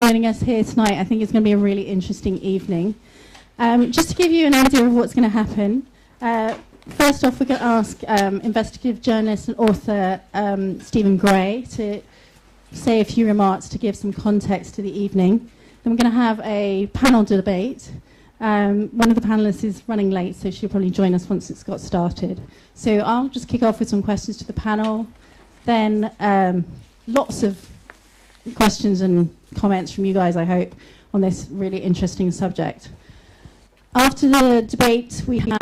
joining us here tonight. I think it's going to be a really interesting evening. Just to give you an idea of what's going to happen, first off, we're going to ask investigative journalist and author Stephen Gray to say a few remarks to give some context to the evening. Then we're going to have a panel debate. One of the panelists is running late, so she'll probably join us once it's got started. So I'll just kick off with some questions to the panel. Then lots of questions and comments from you guys, I hope, on this really interesting subject. After the debate, we have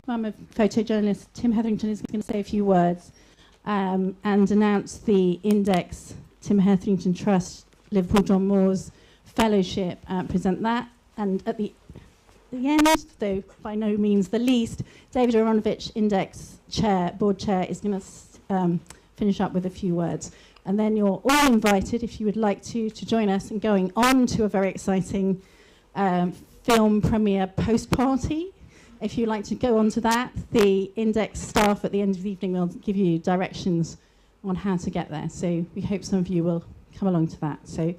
I'm a photojournalist. Tim Hetherington is going to say a few words and announce the Index Tim Hetherington Trust Liverpool John Moores Fellowship, present that. And at the end, though by no means the least, David Aronovich, Index Board Chair, is going to finish up with a few words. And then you're all invited, if you would like to join us in going on to a very exciting film premiere post-party. If you'd like to go on to that, the Index staff at the end of the evening will give you directions on how to get there. So we hope some of you will come along to that. So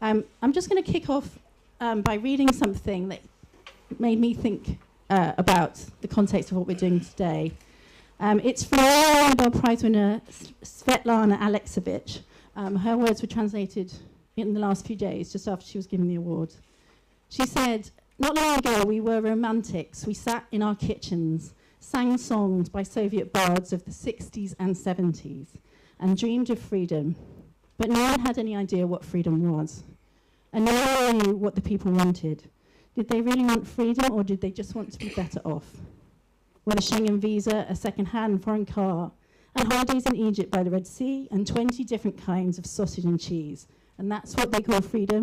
I'm just going to kick off by reading something that made me think about the context of what we're doing today. It's from Nobel Prize winner Svetlana Alexievich. Her words were translated in the last few days, just after she was given the award. She said, "Not long ago, we were romantics. We sat in our kitchens, sang songs by Soviet bards of the 60s and 70s, and dreamed of freedom. But no one had any idea what freedom was. And no one knew what the people wanted. Did they really want freedom, or did they just want to be better off? With a Schengen visa, a second-hand foreign car, and holidays in Egypt by the Red Sea, and 20 different kinds of sausage and cheese. And that's what they call freedom?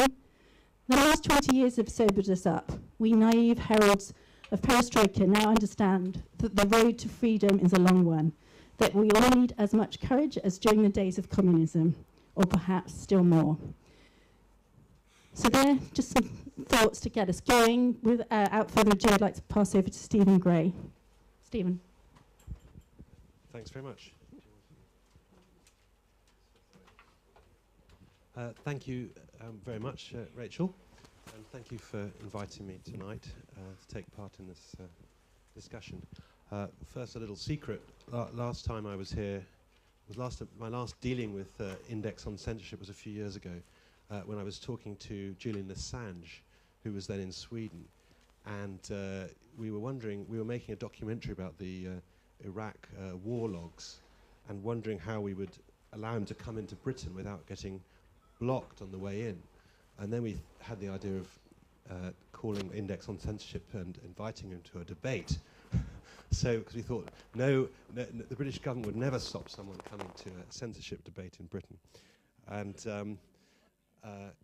The last 20 years have sobered us up. We naive heralds of perestroika now understand that the road to freedom is a long one, that we all need as much courage as during the days of communism, or perhaps still more." So there are just some thoughts to get us going. Without further ado, I'd like to pass over to Stephen Gray. Stephen. Thanks very much. Thank you very much, Rachel, and thank you for inviting me tonight to take part in this discussion. First, a little secret. Last time I was here, my last dealing with Index on censorship was a few years ago, when I was talking to Julian Assange, who was then in Sweden, and we were making a documentary about the Iraq war logs, and wondering how we would allow him to come into Britain without getting blocked on the way in. And then we had the idea of calling Index on censorship and inviting him to a debate. So, because we thought, no, the British government would never stop someone coming to a censorship debate in Britain. And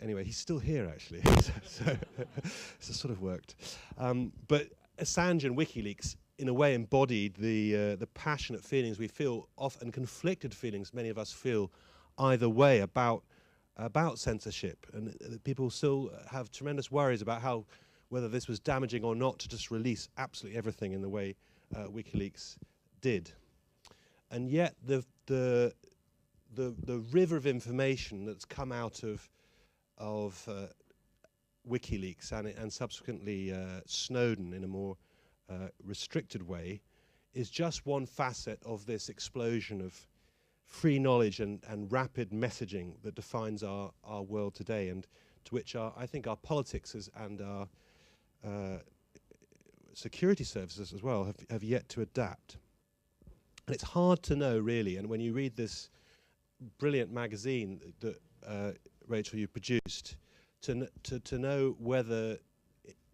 anyway, he's still here, actually. so it sort of worked. But Assange and WikiLeaks, in a way, embodied the passionate feelings we feel, often conflicted feelings many of us feel either way about censorship. And people still have tremendous worries about whether this was damaging or not to just release absolutely everything in the way WikiLeaks did. And yet the river of information that's come out of WikiLeaks and subsequently Snowden in a more restricted way is just one facet of this explosion of free knowledge and rapid messaging that defines our world today, and to which I think our politics and our security services as well have yet to adapt. And it's hard to know, really, and when you read this brilliant magazine that Rachel, you produced, to know whether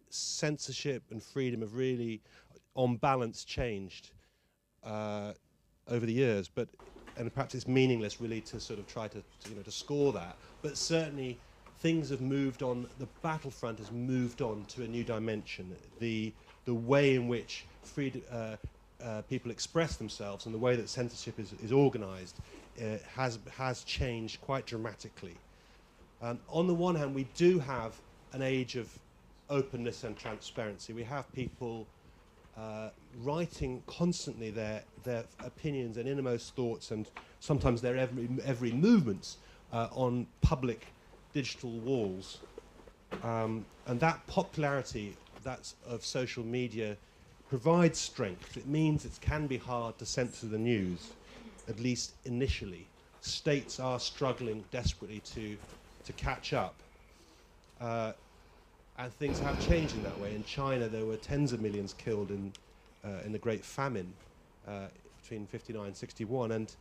censorship and freedom have really, on balance, changed over the years. And perhaps it's meaningless, really, to sort of try to score that. But certainly, things have moved on. The battlefront has moved on to a new dimension. The way in which people express themselves and the way that censorship is organised has changed quite dramatically. On the one hand, we do have an age of openness and transparency. We have people writing constantly their opinions and innermost thoughts, and sometimes their every movements on public digital walls. And that popularity of social media provides strength. It means it can be hard to censor the news, at least initially. States are struggling desperately to catch up. And things have changed in that way. In China, there were tens of millions killed in the Great Famine between 59 and 61, and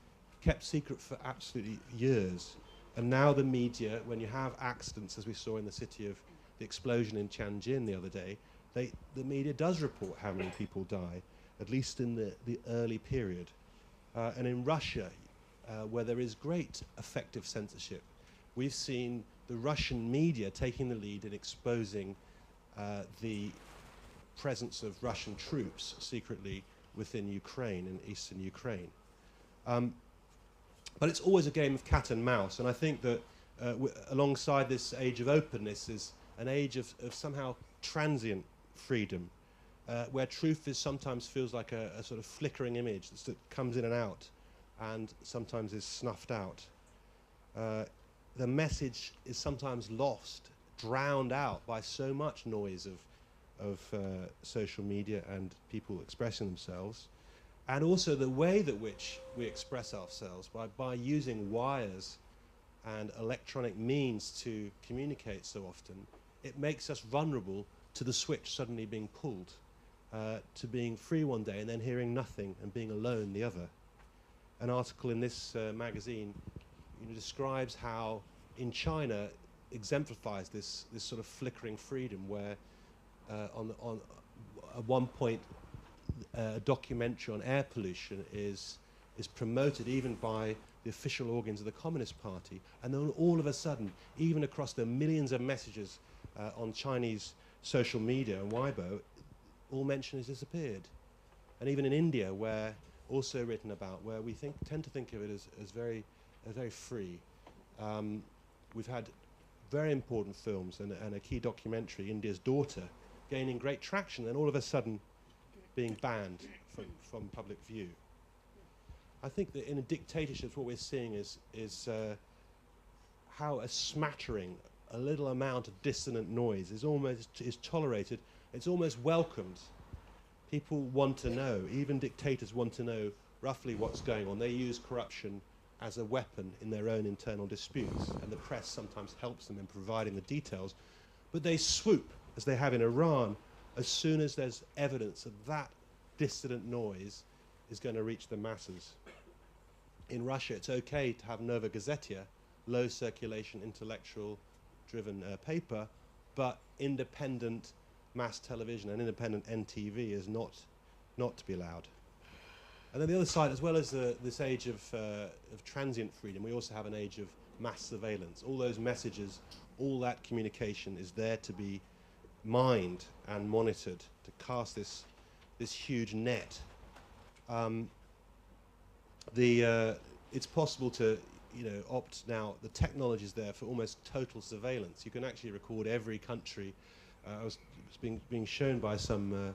kept secret for absolutely years. And now the media, when you have accidents, as we saw in the city of the explosion in Tianjin the other day, the media does report how many people die, at least in the early period. And in Russia, where there is great effective censorship, we've seen the Russian media taking the lead in exposing the presence of Russian troops secretly within Ukraine, in eastern Ukraine. But it's always a game of cat and mouse, and I think that alongside this age of openness is an age of somehow transient freedom, where truth sometimes feels like a sort of flickering image that comes in and out, and sometimes is snuffed out. The message is sometimes lost, drowned out by so much noise of social media and people expressing themselves. And also the way that which we express ourselves by using wires and electronic means to communicate so often, it makes us vulnerable to the switch suddenly being pulled, to being free one day and then hearing nothing and being alone the other. An article in this magazine describes how in China exemplifies this sort of flickering freedom, where at one point a documentary on air pollution is promoted even by the official organs of the Communist Party, and then all of a sudden, even across the millions of messages on Chinese social media and Weibo, all mention has disappeared. And even in India, where also written about, where we tend to think of it as very free. We've had very important films and a key documentary, India's Daughter, gaining great traction, and all of a sudden being banned from public view. I think that in a dictatorship, what we're seeing is how a smattering, a little amount of dissonant noise is tolerated. It's almost welcomed. People want to know, even dictators want to know roughly what's going on. They use corruption as a weapon in their own internal disputes, and the press sometimes helps them in providing the details. But they swoop, as they have in Iran, as soon as there's evidence that that dissident noise is going to reach the masses. In Russia, it's okay to have Nova Gazetia, low circulation, intellectual-driven paper, but independent mass television and independent NTV is not to be allowed. And then the other side, as well as this age of transient freedom, we also have an age of mass surveillance. All those messages, all that communication is there to be mined and monitored, to cast this huge net. It's possible to opt now, the technology is there for almost total surveillance. You can actually record every country. I was being shown by some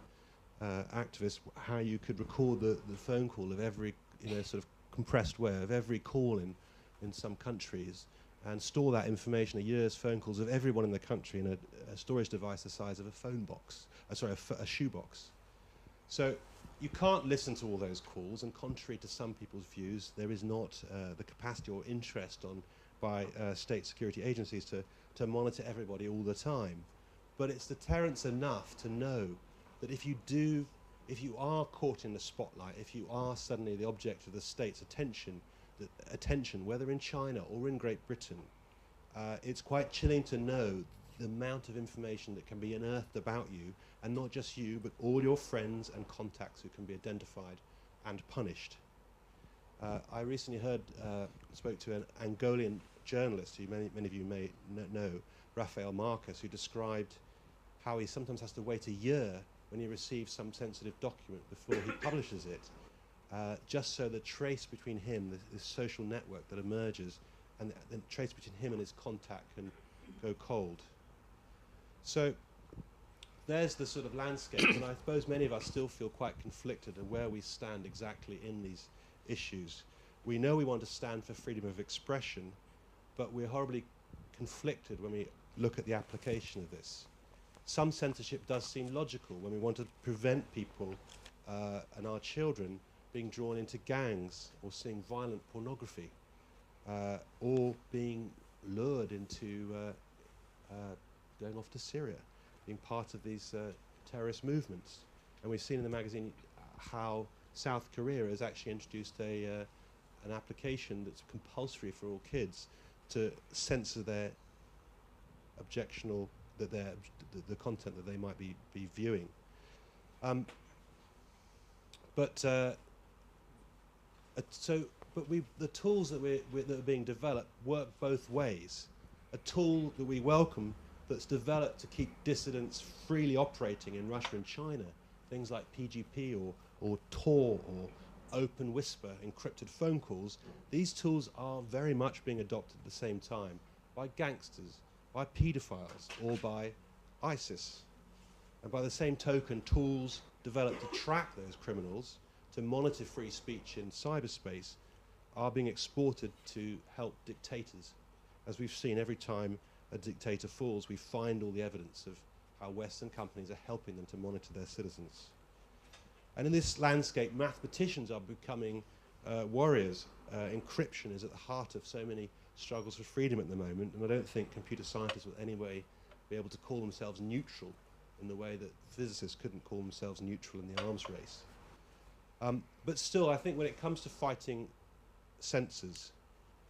activists how you could record the phone call of every, sort of compressed way of every call in some countries, and store that information, a year's phone calls of everyone in the country, in a storage device the size of a phone box, a shoebox. So you can't listen to all those calls, and contrary to some people's views, there is not the capacity or interest by state security agencies to monitor everybody all the time. But it's deterrence enough to know that if you are caught in the spotlight, if you are suddenly the object of the state's attention, whether in China or in Great Britain, it's quite chilling to know the amount of information that can be unearthed about you, and not just you, but all your friends and contacts who can be identified and punished. I recently spoke to an Angolan journalist who many of you may know, Rafael Marques, who described how he sometimes has to wait a year when he receives some sensitive document before he publishes it, just so the trace between him, this social network that emerges, and the trace between him and his contact can go cold. So there's the sort of landscape, and I suppose many of us still feel quite conflicted of where we stand exactly in these issues. We know we want to stand for freedom of expression, but we're horribly conflicted when we look at the application of this. Some censorship does seem logical when we want to prevent people and our children being drawn into gangs or seeing violent pornography or being lured into going off to Syria, being part of these terrorist movements. And we've seen in the magazine how South Korea has actually introduced an application that's compulsory for all kids to censor their the content that they might be viewing. But the tools that are being developed work both ways. A tool that we welcome that's developed to keep dissidents freely operating in Russia and China, things like PGP or Tor or Open Whisper, encrypted phone calls, these tools are very much being adopted at the same time by gangsters, by paedophiles, or by ISIS. And by the same token, tools developed to track those criminals, to monitor free speech in cyberspace, are being exported to help dictators. As we've seen, every time a dictator falls, we find all the evidence of how Western companies are helping them to monitor their citizens. And in this landscape, mathematicians are becoming warriors. Encryption is at the heart of so many struggles for freedom at the moment, and I don't think computer scientists will anyway be able to call themselves neutral in the way that physicists couldn't call themselves neutral in the arms race. But still, I think when it comes to fighting censors,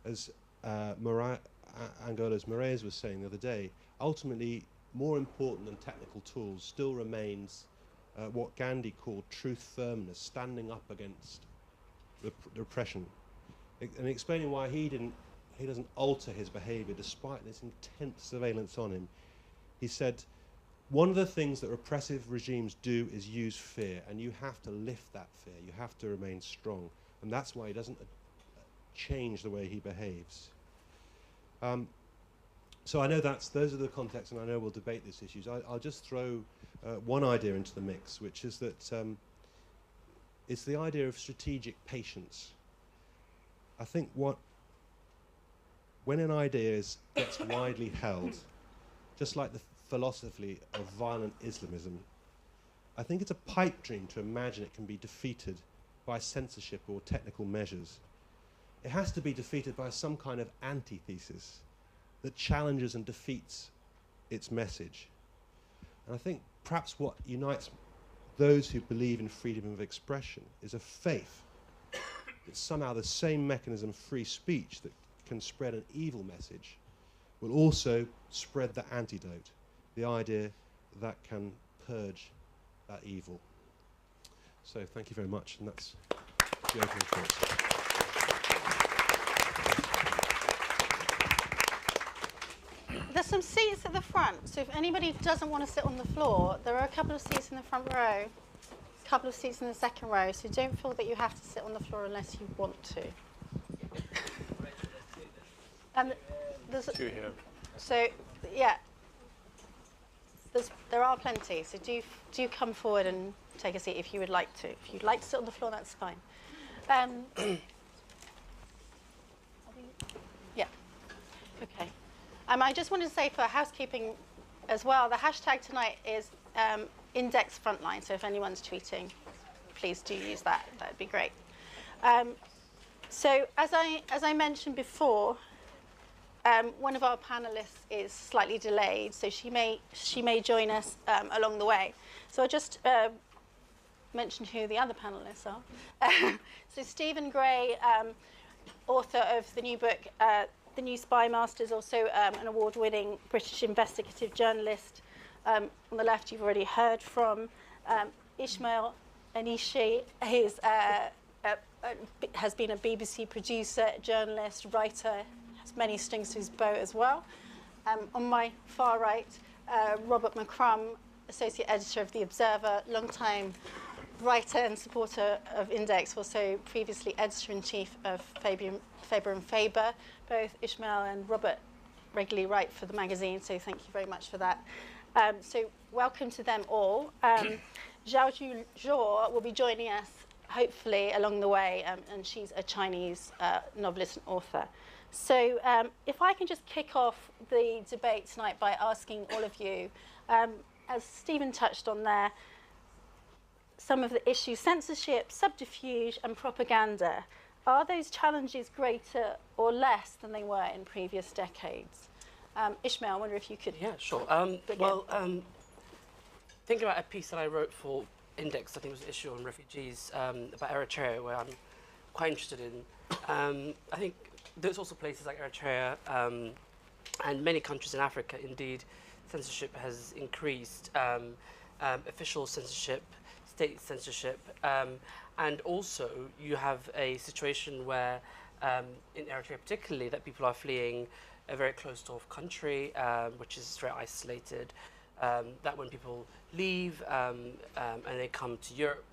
as Angola's Moraes was saying the other day, ultimately more important than technical tools still remains what Gandhi called truth firmness, standing up against repression, and explaining why he doesn't alter his behavior despite this intense surveillance on him. He said, one of the things that repressive regimes do is use fear, and you have to lift that fear. You have to remain strong, and that's why he doesn't change the way he behaves. So I know those are the contexts, and I know we'll debate these issues. I'll just throw one idea into the mix, which is that it's the idea of strategic patience. I think when an idea gets widely held, just like the philosophy of violent Islamism, I think it's a pipe dream to imagine it can be defeated by censorship or technical measures. It has to be defeated by some kind of antithesis that challenges and defeats its message. And I think perhaps what unites those who believe in freedom of expression is a faith that somehow the same mechanism of free speech that can spread an evil message will also spread the antidote, the idea that can purge that evil. So thank you very much, and that's the opening thoughts. There's some seats at the front, so if anybody doesn't want to sit on the floor, there are a couple of seats in the front row, a couple of seats in the second row, so don't feel that you have to sit on the floor unless you want to. And there's two here. So, yeah, there are plenty, so do come forward and take a seat if you would like to. If you'd like to sit on the floor, that's fine. Yeah, okay. I just wanted to say for housekeeping as well, the hashtag tonight is Index Frontline. So if anyone's tweeting, please do use that. That would be great. So as I mentioned before, one of our panelists is slightly delayed, so she may join us along the way. So I'll just mention who the other panelists are. So Stephen Gray, author of the new book, The New Spy Masters, also an award-winning British investigative journalist. On the left, you've already heard from Ismail Anishi, who has been a BBC producer, journalist, writer, has many strings to his bow as well. On my far right, Robert McCrum, associate editor of The Observer, long-time writer and supporter of Index, also previously editor-in-chief of Faber and Faber. Both Ishmael and Robert regularly write for the magazine, so thank you very much for that. So welcome to them all. Zhao Zhuo will be joining us, hopefully, along the way, and she's a Chinese novelist and author. So if I can just kick off the debate tonight by asking all of you, as Stephen touched on there, some of the issues, censorship, subterfuge and propaganda, are those challenges greater or less than they were in previous decades? Ishmael, I wonder if you could. Yeah, sure. Begin. Thinking about a piece that I wrote for Index, I think it was an issue on refugees, about Eritrea, where I'm quite interested in. I think there's also places like Eritrea and many countries in Africa, indeed, censorship has increased. Official censorship, state censorship, and also you have a situation where, in Eritrea particularly, that people are fleeing a very closed-off country, which is very isolated. That when people leave and they come to Europe,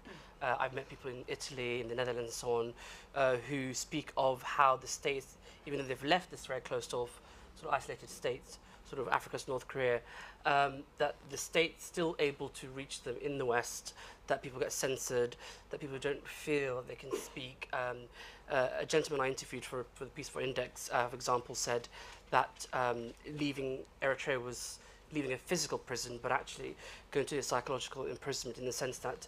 I've met people in Italy, in the Netherlands, and so on, who speak of how the states, even though they've left this very closed-off, sort of isolated states, sort of Africa's North Korea, that the state's still able to reach them in the West, that people get censored, that people don't feel that they can speak. A gentleman I interviewed for the piece for Index, for example, said that leaving Eritrea was leaving a physical prison, but actually going to a psychological imprisonment, in the sense that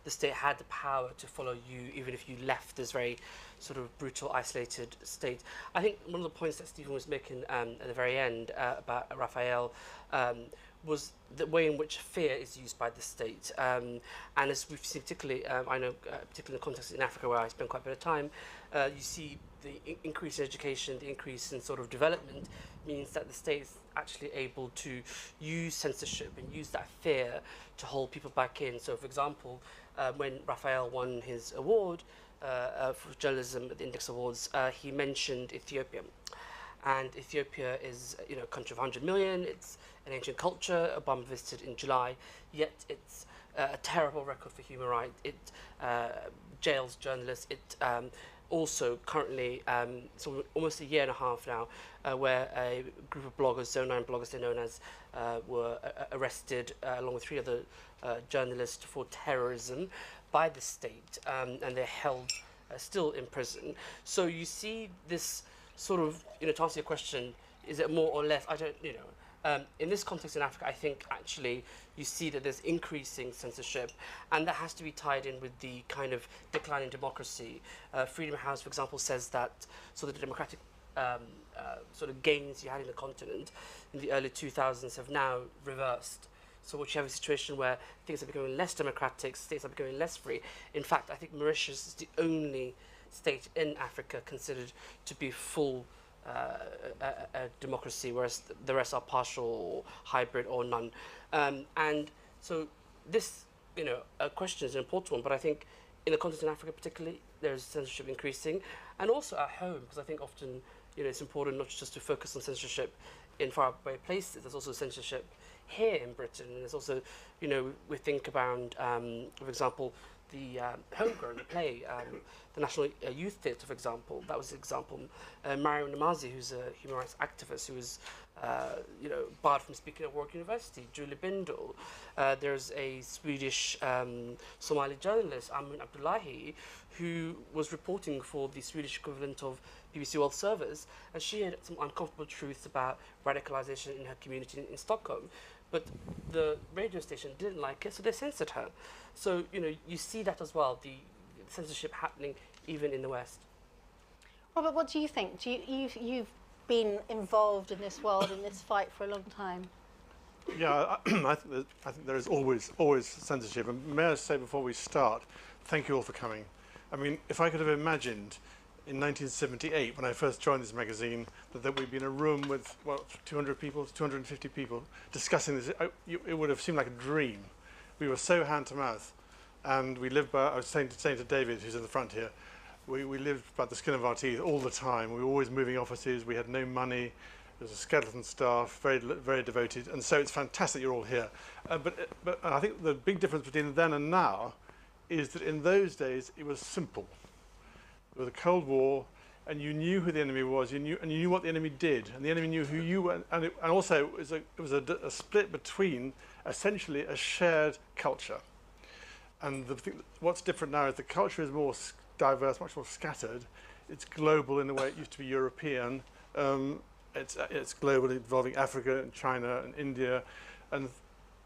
the state had the power to follow you even if you left this very sort of brutal, isolated state. I think one of the points that Stephen was making at the very end about Raphael was the way in which fear is used by the state. And as we've seen, particularly, I know, particularly in the context in Africa where I spend quite a bit of time, you see the increase in education, the increase in sort of development means that the state is actually able to use censorship and use that fear to hold people back in. So, for example, when Raphael won his award for journalism at the Index Awards, he mentioned Ethiopia. And Ethiopia is, a country of 100 million. It's an ancient culture. Obama visited in July, yet it's a terrible record for human rights. It jails journalists. It also currently, so almost a year and a half now, where a group of bloggers, Zone 9 bloggers they're known as, were arrested along with 3 other journalists for terrorism by the state, and they're held still in prison. So you see this sort of, to answer your question, is it more or less? I don't, in this context in Africa, I think actually you see that there's increasing censorship, and that has to be tied in with the kind of decline in democracy. Freedom House, for example, says that the democratic sort of gains you had in the continent in the early 2000s have now reversed. So what you have a situation where things are becoming less democratic, states are becoming less free. In fact, I think Mauritius is the only state in Africa considered to be full a democracy, whereas the rest are partial or hybrid or none. And so this, question is an important one, but I think in the context in Africa particularly, there's censorship increasing, and also at home, because I think often, it's important not just to focus on censorship in faraway places, there's also censorship here in Britain, and there's also, we think about, for example, the Homegrown, the play, the National Youth Theatre, for example. That was an example. Mariam Namazi, who's a human rights activist, who was, barred from speaking at Warwick University. Julie Bindel. There's a Swedish Somali journalist, Amun Abdullahi, who was reporting for the Swedish equivalent of BBC World Service, and she had some uncomfortable truths about radicalization in her community in Stockholm. But the radio station didn't like it, so they censored her. So, you see that as well, the censorship happening even in the West. Robert, what do you think? You've been involved in this world, in this fight for a long time. Yeah, I think there is always censorship. And may I say before we start, thank you all for coming. I mean, if I could have imagined in 1978, when I first joined this magazine, that we'd be in a room with, 200 people, 250 people discussing this, it would have seemed like a dream. We were so hand to mouth, and we lived by, I was saying to David, who's in the front here, we lived by the skin of our teeth all the time. We were always moving offices, we had no money, there was a skeleton staff, very devoted, and so it's fantastic you're all here. But I think the big difference between then and now is that in those days it was simple. There was a Cold War, and you knew who the enemy was, and you knew what the enemy did, and the enemy knew who you were, and also it was a split between essentially a shared culture. And what's different now is the culture is more diverse, much more scattered. It's global in the way it used to be European. It's global, involving Africa and China and India and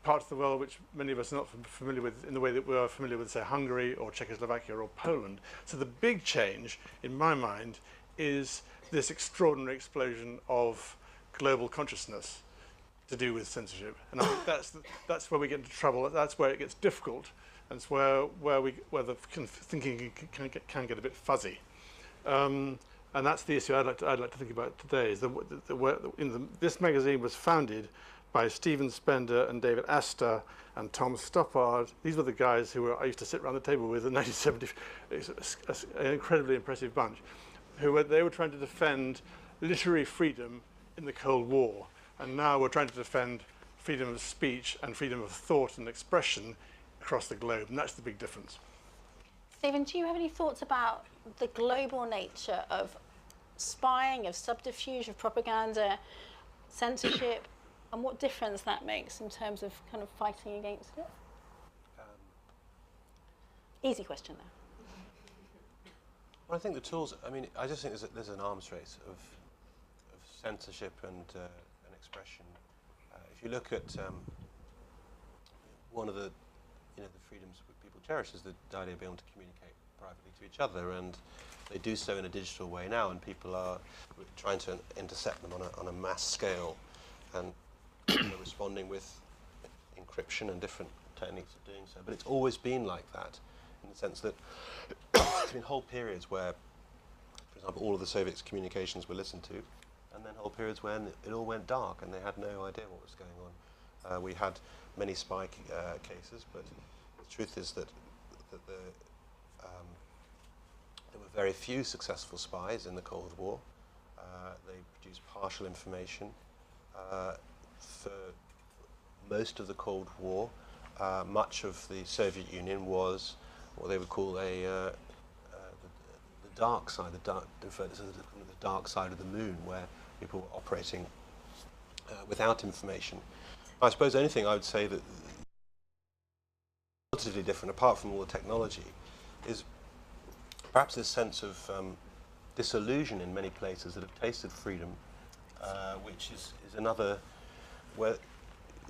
parts of the world which many of us are not familiar with in the way that we are familiar with, say, Hungary or Czechoslovakia or Poland. So the big change, in my mind, is this extraordinary explosion of global consciousness to do with censorship. And I think that's where we get into trouble. That's where it gets difficult, and it's where the thinking can get a bit fuzzy. And that's the issue I'd like to think about today. Is this magazine was founded by Stephen Spender and David Astor and Tom Stoppard. These were the guys who I used to sit around the table with in 1970. It's an incredibly impressive bunch. They were trying to defend literary freedom in the Cold War, and now we're trying to defend freedom of speech and freedom of thought and expression across the globe, and that's the big difference. Stephen, do you have any thoughts about the global nature of spying, of subterfuge, of propaganda, censorship, and what difference that makes in terms of kind of fighting against it? Easy question there. Well, I think the tools, I mean, I just think there's an arms race of censorship and expression. If you look at one of the freedoms that people cherish is the idea of being able to communicate privately to each other, and they do so in a digital way now, and people are trying to intercept them on a mass scale, and responding with encryption and different techniques of doing so. But it's always been like that, in the sense that there's been whole periods where, for example, all of the Soviets' communications were listened to, and then whole periods when it all went dark and they had no idea what was going on. We had many spy cases, but the truth is that there were very few successful spies in the Cold War. They produced partial information. For most of the Cold War, much of the Soviet Union was what they would call the dark side, referred to as the dark side of the moon, where people were operating without information. I suppose anything I would say that relatively different, apart from all the technology, is perhaps this sense of disillusion in many places that have tasted freedom, which is another where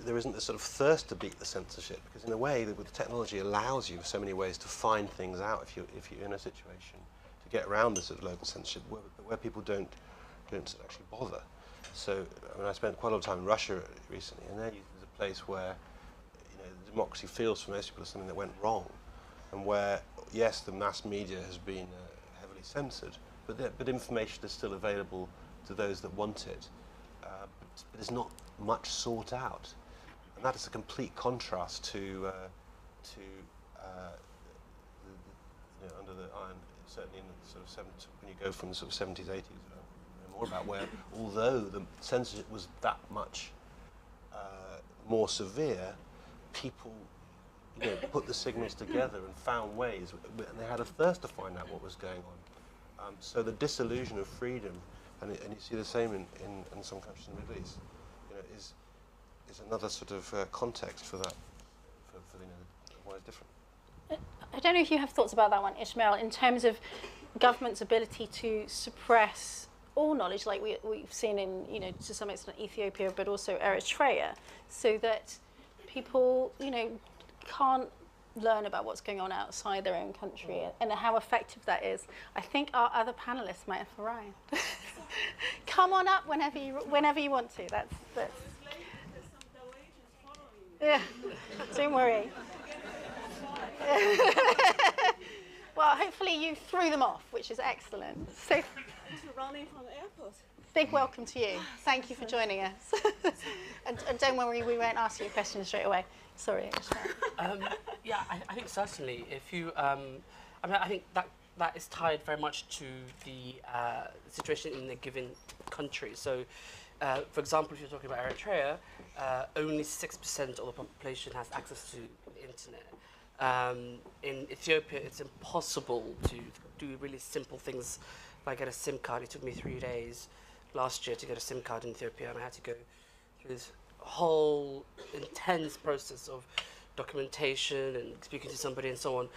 there isn't this sort of thirst to beat the censorship, because in a way the technology allows you so many ways to find things out if you're in a situation to get around this sort of local censorship where people don't actually bother. So I mean, I spent quite a lot of time in Russia recently, and there's a place where the democracy feels for most people as something that went wrong, and where yes, the mass media has been heavily censored, but information is still available to those that want it, but it's not much sought out, and that is a complete contrast to under the iron, certainly in the sort of when you go from the sort of 70s, 80s, more about where, although the censorship was that much more severe, people put the signals together and found ways, and they had a thirst to find out what was going on. So the disillusion of freedom, and you see the same in some countries in the Middle East, is another sort of context for that, for why it's different. I don't know if you have thoughts about that one, Ishmael, in terms of government's ability to suppress all knowledge, like we've seen in, to some extent Ethiopia, but also Eritrea, so that people, can't learn about what's going on outside their own country, and how effective that is. I think our other panelists might have arrived. Come on up whenever you want to. That's. Yeah, don't worry. Well, hopefully you threw them off, which is excellent. So, running from the airport. Big welcome to you. Thank you for joining us. and don't worry, we won't ask you a question straight away. Sorry. Yeah, I think certainly. If you, I think that is tied very much to the situation in a given country. So, for example, if you're talking about Eritrea, only 6% of the population has access to the internet. In Ethiopia, it's impossible to do really simple things like get a SIM card. It took me 3 days last year to get a SIM card in Ethiopia, and I had to go through this whole intense process of documentation and speaking to somebody and so on.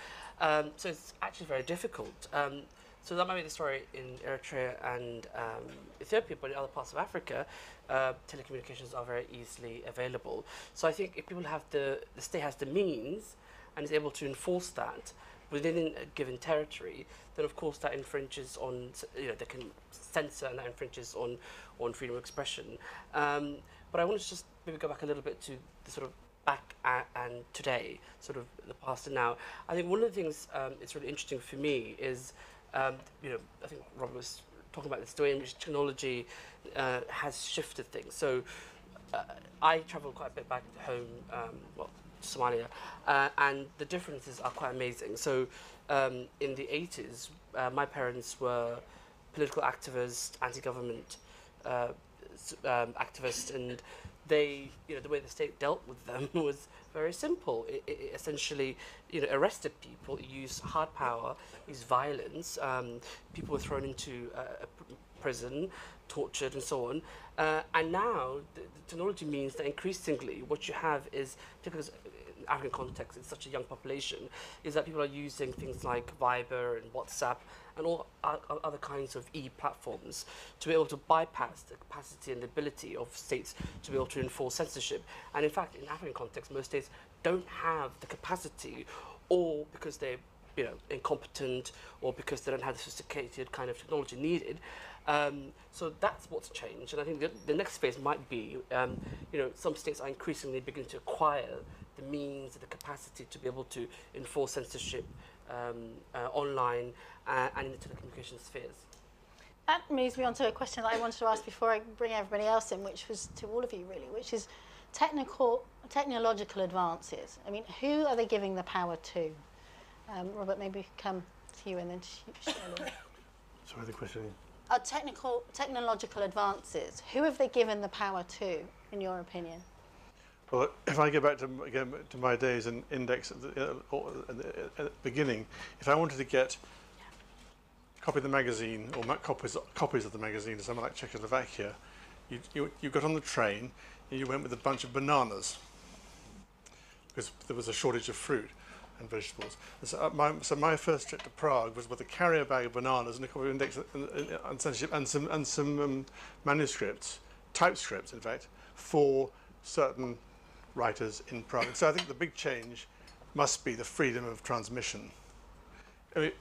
So it's actually very difficult. So that might be the story in Eritrea and Ethiopia, but in other parts of Africa, telecommunications are very easily available. So I think if people have the state has the means and is able to enforce that within a given territory, then of course that infringes on, they can censor, and that infringes on freedom of expression. But I want to just maybe go back a little bit to the sort of back and today, sort of the past and now. I think one of the things that's really interesting for me is, I think Robert was talking about this, the way in which technology has shifted things. So I travel quite a bit back home, Somalia, and the differences are quite amazing. So in the 80s, my parents were political activists, anti-government activists, and they, the way the state dealt with them was very simple. It essentially, arrested people, used hard power, used violence. People were thrown into prison, tortured, and so on. And now the technology means that increasingly what you have is, because in African context, it's such a young population, is that people are using things like Viber and WhatsApp and all other kinds of e-platforms to be able to bypass the capacity and the ability of states to be able to enforce censorship. And in fact, in African context, most states don't have the capacity, or because they're incompetent, or because they don't have the sophisticated kind of technology needed. So that's what's changed. And I think the next phase might be, some states are increasingly beginning to acquire the means, the capacity to be able to enforce censorship online and in the telecommunications spheres. That moves me on to a question that I wanted to ask before I bring everybody else in, which was to all of you really, which is technological advances. I mean, who are they giving the power to? Robert, maybe come to you and then Shirley. Sorry, the question. Technological advances, who have they given the power to, in your opinion? Well, if I go back to my days in Index at the beginning, if I wanted to get a copy of the magazine, or copies of the magazine to somewhere like Czechoslovakia, you got on the train and you went with a bunch of bananas because there was a shortage of fruit and vegetables. And so my first trip to Prague was with a carrier bag of bananas and a copy of Index and censorship and some manuscripts, typescripts in fact, for certain writers in Prague. So I think the big change must be the freedom of transmission. I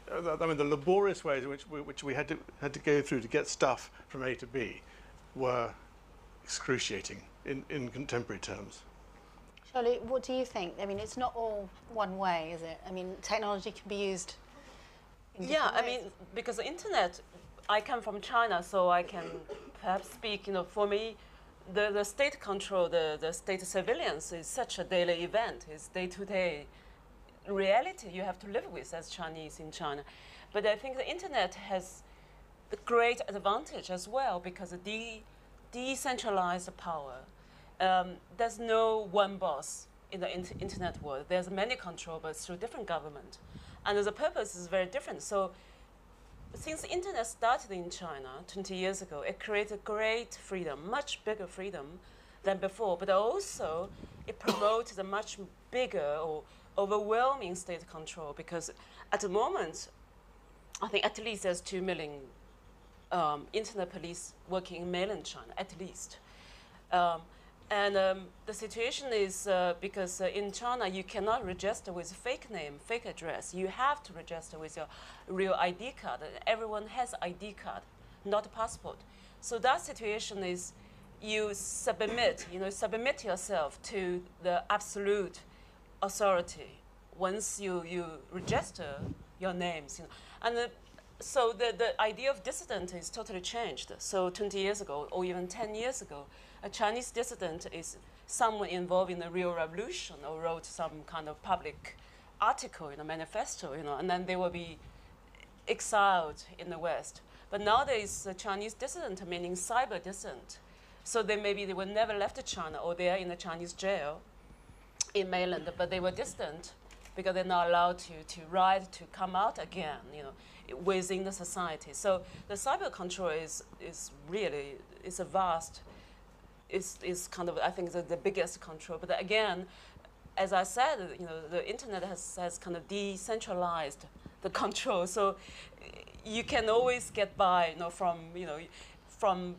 mean the laborious ways in which we had to go through to get stuff from A to B were excruciating in contemporary terms. Shirley, what do you think? I mean, it's not all one way, is it? I mean, technology can be used in different ways. I mean, because the internet, I come from China, so I can perhaps speak, for me, the state control, the state surveillance is such a daily event. It's day-to-day reality you have to live with as Chinese in China. But I think the internet has a great advantage as well because of decentralized power. There's no one boss in the internet world. There's many control, but through different government. And the purpose is very different. So since the internet started in China 20 years ago, it created great freedom, much bigger freedom than before, but also it promoted a much bigger or overwhelming state control because at the moment, I think at least there's 2 million internet police working in mainland China, at least. The situation is because in China you cannot register with fake name, fake address. You have to register with your real ID card. Everyone has ID card, not a passport. So that situation is you submit yourself to the absolute authority once you register your names. So the idea of dissident is totally changed. So 20 years ago, or even 10 years ago, a Chinese dissident is someone involved in the real revolution or wrote some kind of public article in a manifesto, and then they will be exiled in the West. But nowadays, a Chinese dissident meaning cyber dissident. So they will never left China, or they are in a Chinese jail in mainland, but they were distant because they're not allowed to write, to come out again, within the society. So the cyber control is really, it's a vast, is kind of, I think, the biggest control. But again, as I said, the internet has kind of decentralized the control. So you can always get by, from,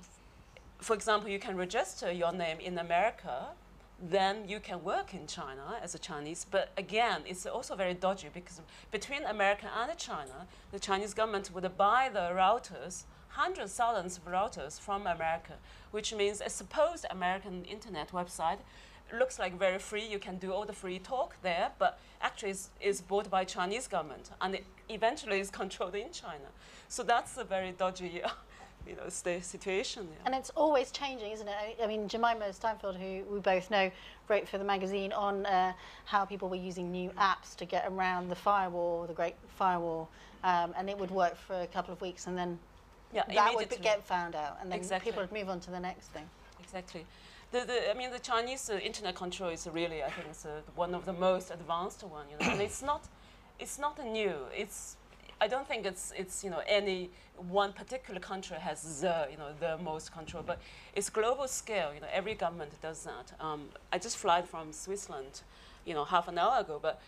for example, you can register your name in America, then you can work in China as a Chinese. But again, it's also very dodgy because between America and China, the Chinese government would buy the routers, hundreds of thousands of routers from America, which means a supposed American internet website looks like very free. You can do all the free talk there, but actually is bought by Chinese government, and it eventually is controlled in China. So that's a very dodgy situation. Yeah. And it's always changing, isn't it? I mean, Jemima Steinfeld, who we both know, wrote for the magazine on how people were using new apps to get around the firewall, the Great Firewall, and it would work for a couple of weeks, and then that would get found out, and then people would move on to the next thing. Exactly. I mean, the Chinese internet control is really, I think, it's one of the most advanced one. And it's not new. I don't think it's any one particular country has the most control, but it's global scale. Every government does that. I just flew from Switzerland, half an hour ago, but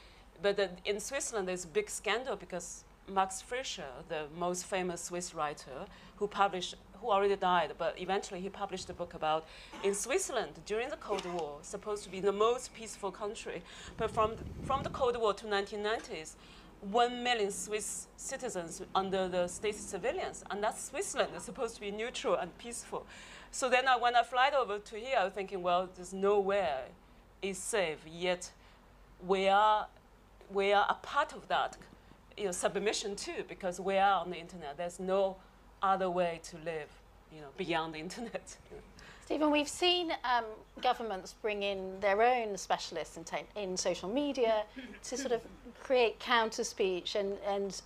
in Switzerland there's a big scandal because Max Fischer, the most famous Swiss writer, who already died, but eventually he published a book about in Switzerland during the Cold War, supposed to be the most peaceful country, but from the Cold War to 1990s. 1 million Swiss citizens under the state civilians, and that's Switzerland. It's supposed to be neutral and peaceful. So then when I fly over to here, I was thinking, well, there's nowhere is safe, yet we are a part of that submission too, because we are on the internet. There's no other way to live beyond the internet. Stephen, we've seen governments bring in their own specialists in social media to sort of create counter-speech and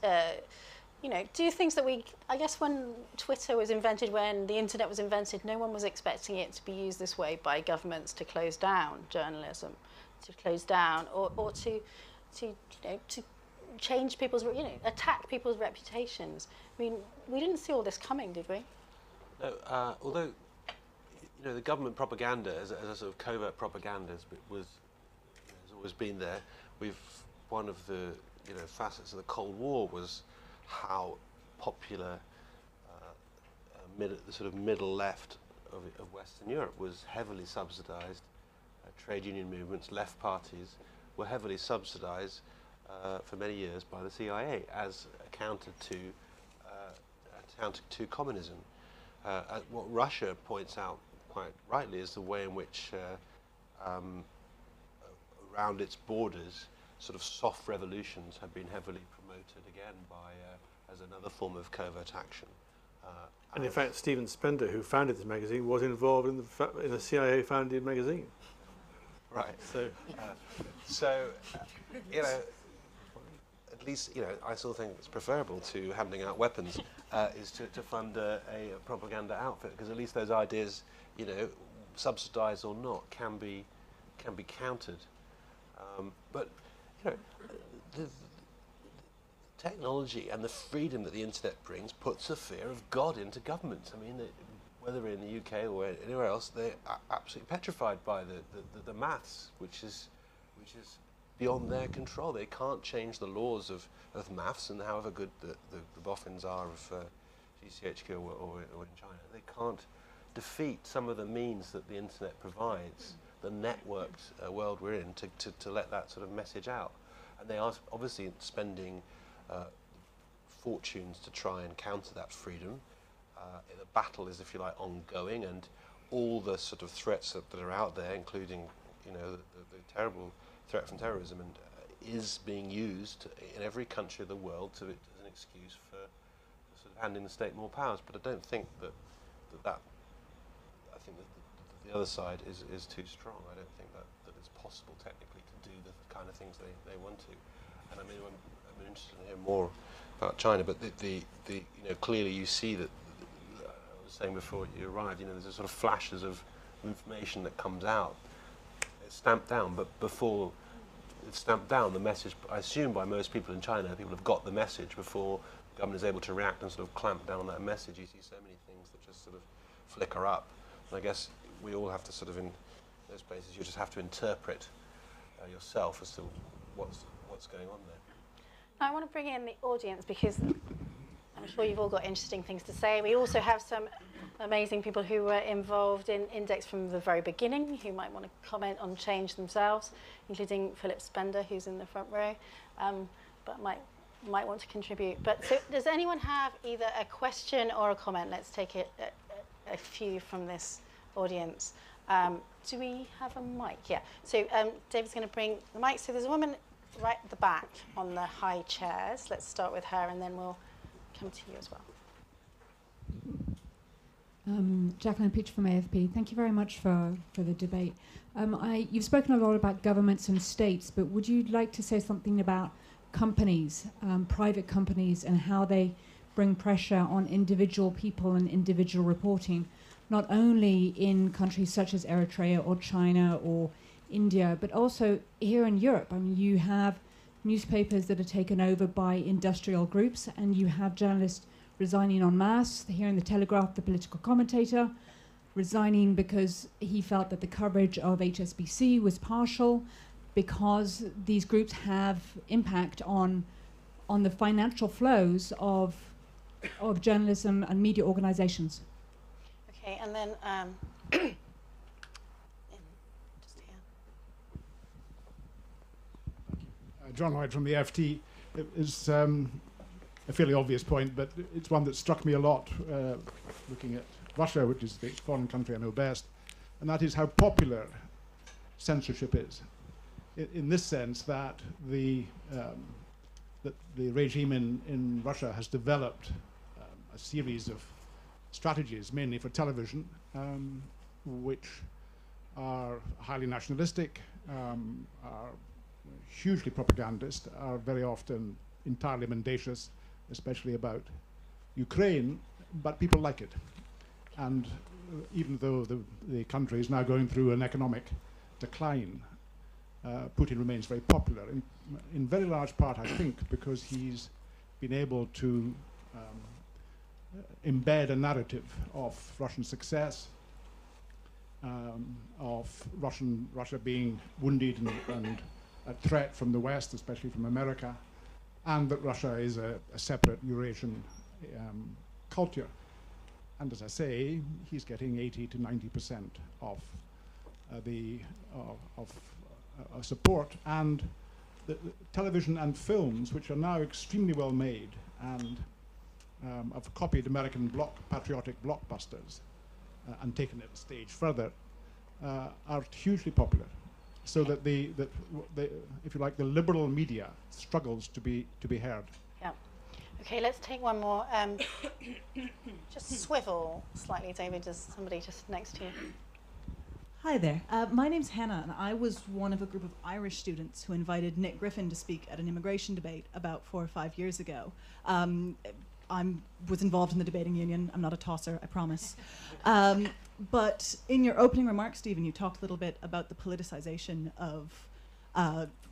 do things that I guess when Twitter was invented, when the internet was invented, no one was expecting it to be used this way by governments to close down journalism, to close down or to change people's, attack people's reputations. I mean, we didn't see all this coming, did we? No, although the government propaganda as a sort of covert propaganda has always been there. One of the facets of the Cold War was how popular the sort of middle left of Western Europe was heavily subsidised. Trade union movements, left parties were heavily subsidised for many years by the CIA as a counter to communism. What Russia points out quite rightly is the way in which around its borders sort of soft revolutions have been heavily promoted again as another form of covert action. And in fact, Stephen Spender, who founded this magazine, was involved in the CIA-founded magazine. Right. So, at least I still think it's preferable to handing out weapons is to fund a propaganda outfit, because at least those ideas, subsidised or not, can be countered. But the technology and the freedom that the internet brings puts a fear of God into governments. I mean, whether in the UK or anywhere else, they're absolutely petrified by the maths, which is beyond their control. They can't change the laws of maths, and however good the boffins are of GCHQ or in China, they can't defeat some of the means that the internet provides, the networked world we're in, to let that sort of message out. And they are obviously spending fortunes to try and counter that freedom. The battle is, if you like, ongoing, and all the sort of threats that are out there, including the terrible threat from terrorism, and is being used in every country of the world as an excuse for sort of handing the state more powers. But I don't think that I think that the other side is too strong. I don't think that it's possible technically to do the kind of things they want to. And I mean, I'm interested in hearing more about China, but clearly you see that, I was saying before you arrived, there's a sort of flashes of information that comes out. It's stamped down, but before it's stamped down, the message, I assume by most people in China, people have got the message before the government is able to react and sort of clamp down on that message. You see so many things that just sort of flicker up. And I guess we all have to sort of, in those places, you just have to interpret yourself as to what's going on there. I want to bring in the audience because I'm sure you've all got interesting things to say. We also have some amazing people who were involved in Index from the very beginning, who might want to comment on change themselves, including Philip Spender, who's in the front row, but might want to contribute. But so, does anyone have either a question or a comment? Let's take a few from this audience. Do we have a mic? Yeah. So David's going to bring the mic. So there's a woman right at the back on the high chairs. Let's start with her, and then we'll come to you as well. Jacqueline Peach from AFP. Thank you very much for the debate. You've spoken a lot about governments and states, but would you like to say something about companies, private companies, and how they bring pressure on individual people and individual reporting, not only in countries such as Eritrea or China or India, but also here in Europe? I mean, you have newspapers that are taken over by industrial groups, and you have journalists resigning en masse. Here in the Telegraph, the political commentator resigning because he felt that the coverage of HSBC was partial, because these groups have impact on the financial flows of journalism and media organizations. Okay, and then just here. John White from the FT. It's a fairly obvious point, but it's one that struck me a lot looking at Russia, which is the foreign country I know best, and that is how popular censorship is. In this sense, that the regime in Russia has developed a series of strategies, mainly for television, which are highly nationalistic, are hugely propagandist, are very often entirely mendacious, especially about Ukraine, but people like it. And even though the country is now going through an economic decline, Putin remains very popular, in very large part, I think, because he's been able to embed a narrative of Russian success, of Russia being wounded and a threat from the West, especially from America, and that Russia is a separate Eurasian culture. And as I say, he's getting 80 to 90% of support, and the television and films, which are now extremely well made and have copied American patriotic blockbusters and taken it a stage further, are hugely popular. So that if you like, the liberal media struggles to be heard. Yeah. Okay, let's take one more. Just swivel slightly, David. There's somebody just next to you. Hi there. My name's Hannah, and I was one of a group of Irish students who invited Nick Griffin to speak at an immigration debate about 4 or 5 years ago. I was involved in the debating union. I'm not a tosser, I promise. But in your opening remarks, Stephen, you talked a little bit about the politicization of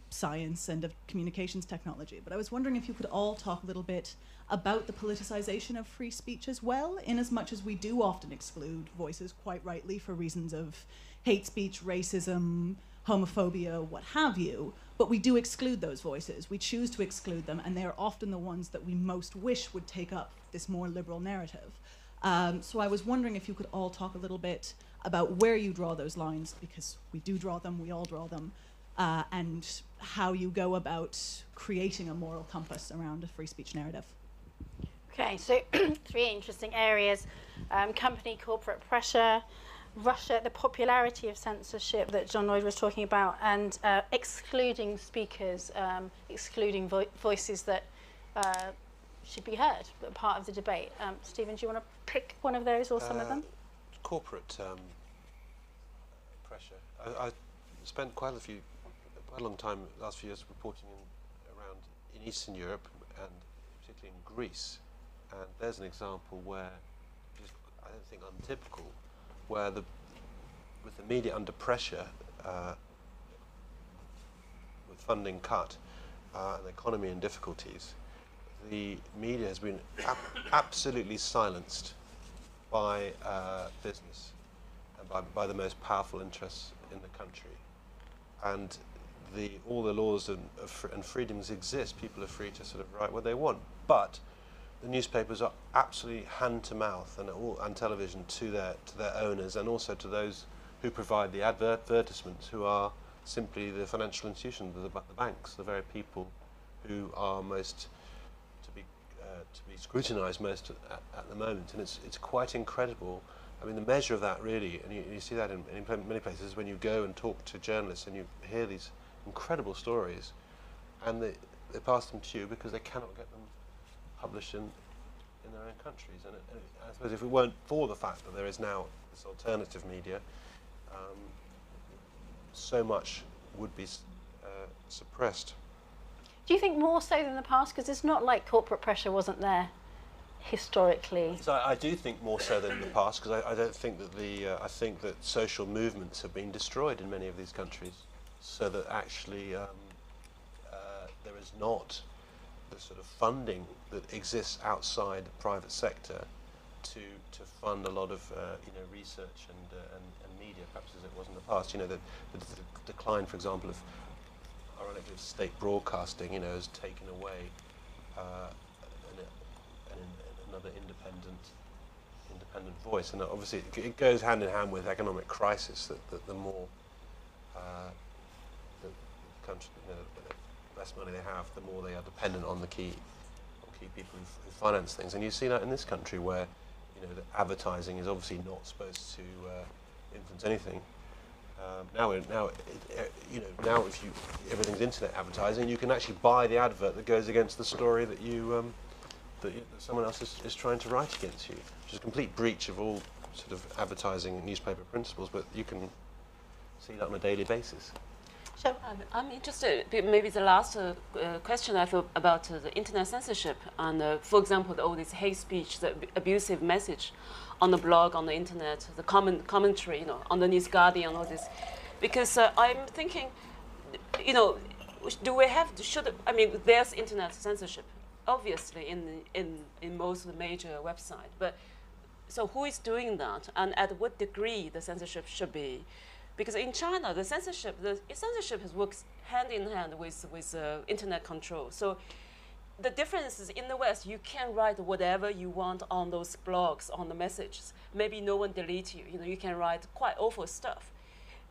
science and of communications technology. But I was wondering if you could all talk a little bit about the politicization of free speech as well, in as much as we do often exclude voices, quite rightly, for reasons of hate speech, racism, homophobia, what have you, but we do exclude those voices. We choose to exclude them, and they are often the ones that we most wish would take up this more liberal narrative. So I was wondering if you could all talk a little bit about where you draw those lines, because we do draw them, we all draw them, and how you go about creating a moral compass around a free speech narrative. Okay, so 3 interesting areas. Company, corporate pressure, Russia, the popularity of censorship that John Lloyd was talking about, and excluding speakers, excluding voices that should be heard, but part of the debate. Stephen, do you want to pick one of those or some of them? Corporate pressure. I spent quite a long time, the last few years, reporting around in Eastern Europe, and particularly in Greece. And there's an example where, I don't think untypical, where with the media under pressure, with funding cut and the economy in difficulties, the media has been absolutely silenced by business and by the most powerful interests in the country. And all the laws and freedoms exist. People are free to sort of write what they want. But the newspapers are absolutely hand to mouth and television to their owners, and also to those who provide the advertisements, who are simply the financial institutions, the banks, the very people who are most to be scrutinised most at the moment. And it's quite incredible. I mean, the measure of that really, and you see that in many places when you go and talk to journalists and you hear these incredible stories, and they pass them to you because they cannot get them published in their own countries. And I suppose if it weren't for the fact that there is now this alternative media, so much would be suppressed. Do you think more so than the past? Because it's not like corporate pressure wasn't there historically. So I do think more so than in the past, because I don't think that I think that social movements have been destroyed in many of these countries, so that actually there is not the sort of funding that exists outside the private sector to fund a lot of research and media, perhaps as it was in the past. You know, the decline, for example, of ironically of state broadcasting, has taken away another independent voice, and obviously it goes hand in hand with economic crisis. That the more the country, the less money they have, the more they are dependent on the key people who finance things. And you see that in this country, where the advertising is obviously not supposed to influence anything. Now if everything's internet advertising, you can actually buy the advert that goes against the story that that someone else is trying to write against you, which is a complete breach of all sort of advertising newspaper principles. But you can see that on a daily basis. So I'm interested, maybe the last question I feel about the internet censorship and, for example, all this hate speech, the abusive message on the blog, on the internet, the commentary, underneath Guardian, all this. Because I'm thinking, do we have, there's internet censorship, obviously, in most of the major websites. But so who is doing that, and at what degree the censorship should be? Because in China, the censorship works hand in hand with internet control. So the difference is in the West, you can write whatever you want on those blogs, on the messages. Maybe no one deletes you. You can write quite awful stuff.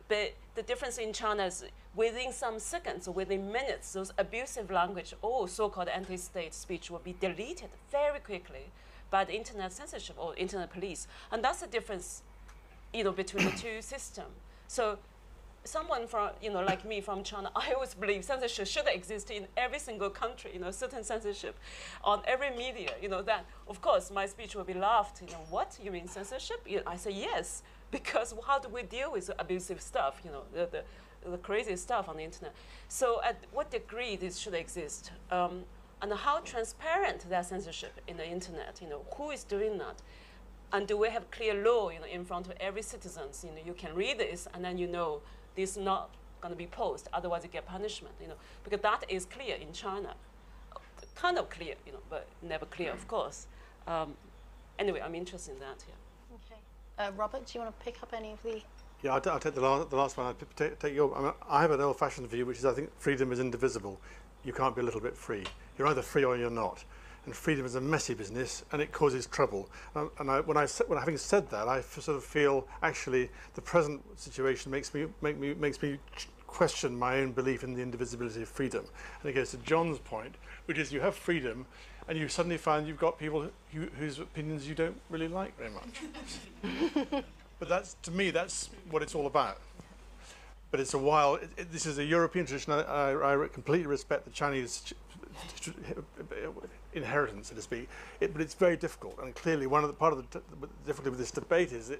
But the difference in China is within some seconds, or within minutes, those abusive language or so-called anti-state speech will be deleted very quickly by the internet censorship or internet police. And that's the difference, between the two systems. So someone from, like me from China, I always believe censorship should exist in every single country, certain censorship on every media, that, of course, my speech will be laughed, what, you mean censorship? I say yes, because how do we deal with abusive stuff, the crazy stuff on the internet? So at what degree this should exist? And how transparent that censorship in the internet, who is doing that? And do we have clear law, in front of every citizen? You can read this, and then this is not going to be posted. Otherwise, you get punishment. Because that is clear in China, kind of clear, but never clear, of course. Anyway, I'm interested in that. Yeah. Okay, Robert, do you want to pick up any of the? Yeah, I'll take the last one. I'll take your. I have an old-fashioned view, which is I think freedom is indivisible. You can't be a little bit free. You're either free or you're not. And freedom is a messy business, and it causes trouble. And having said that, I sort of feel actually the present situation makes me question my own belief in the indivisibility of freedom. And it goes to John's point, which is you have freedom, and you suddenly find you've got people whose opinions you don't really like very much. But to me, that's what it's all about. But it's a while. This is a European tradition. I completely respect the Chinese inheritance, so to speak, but it's very difficult. And clearly, part of the difficulty with this debate is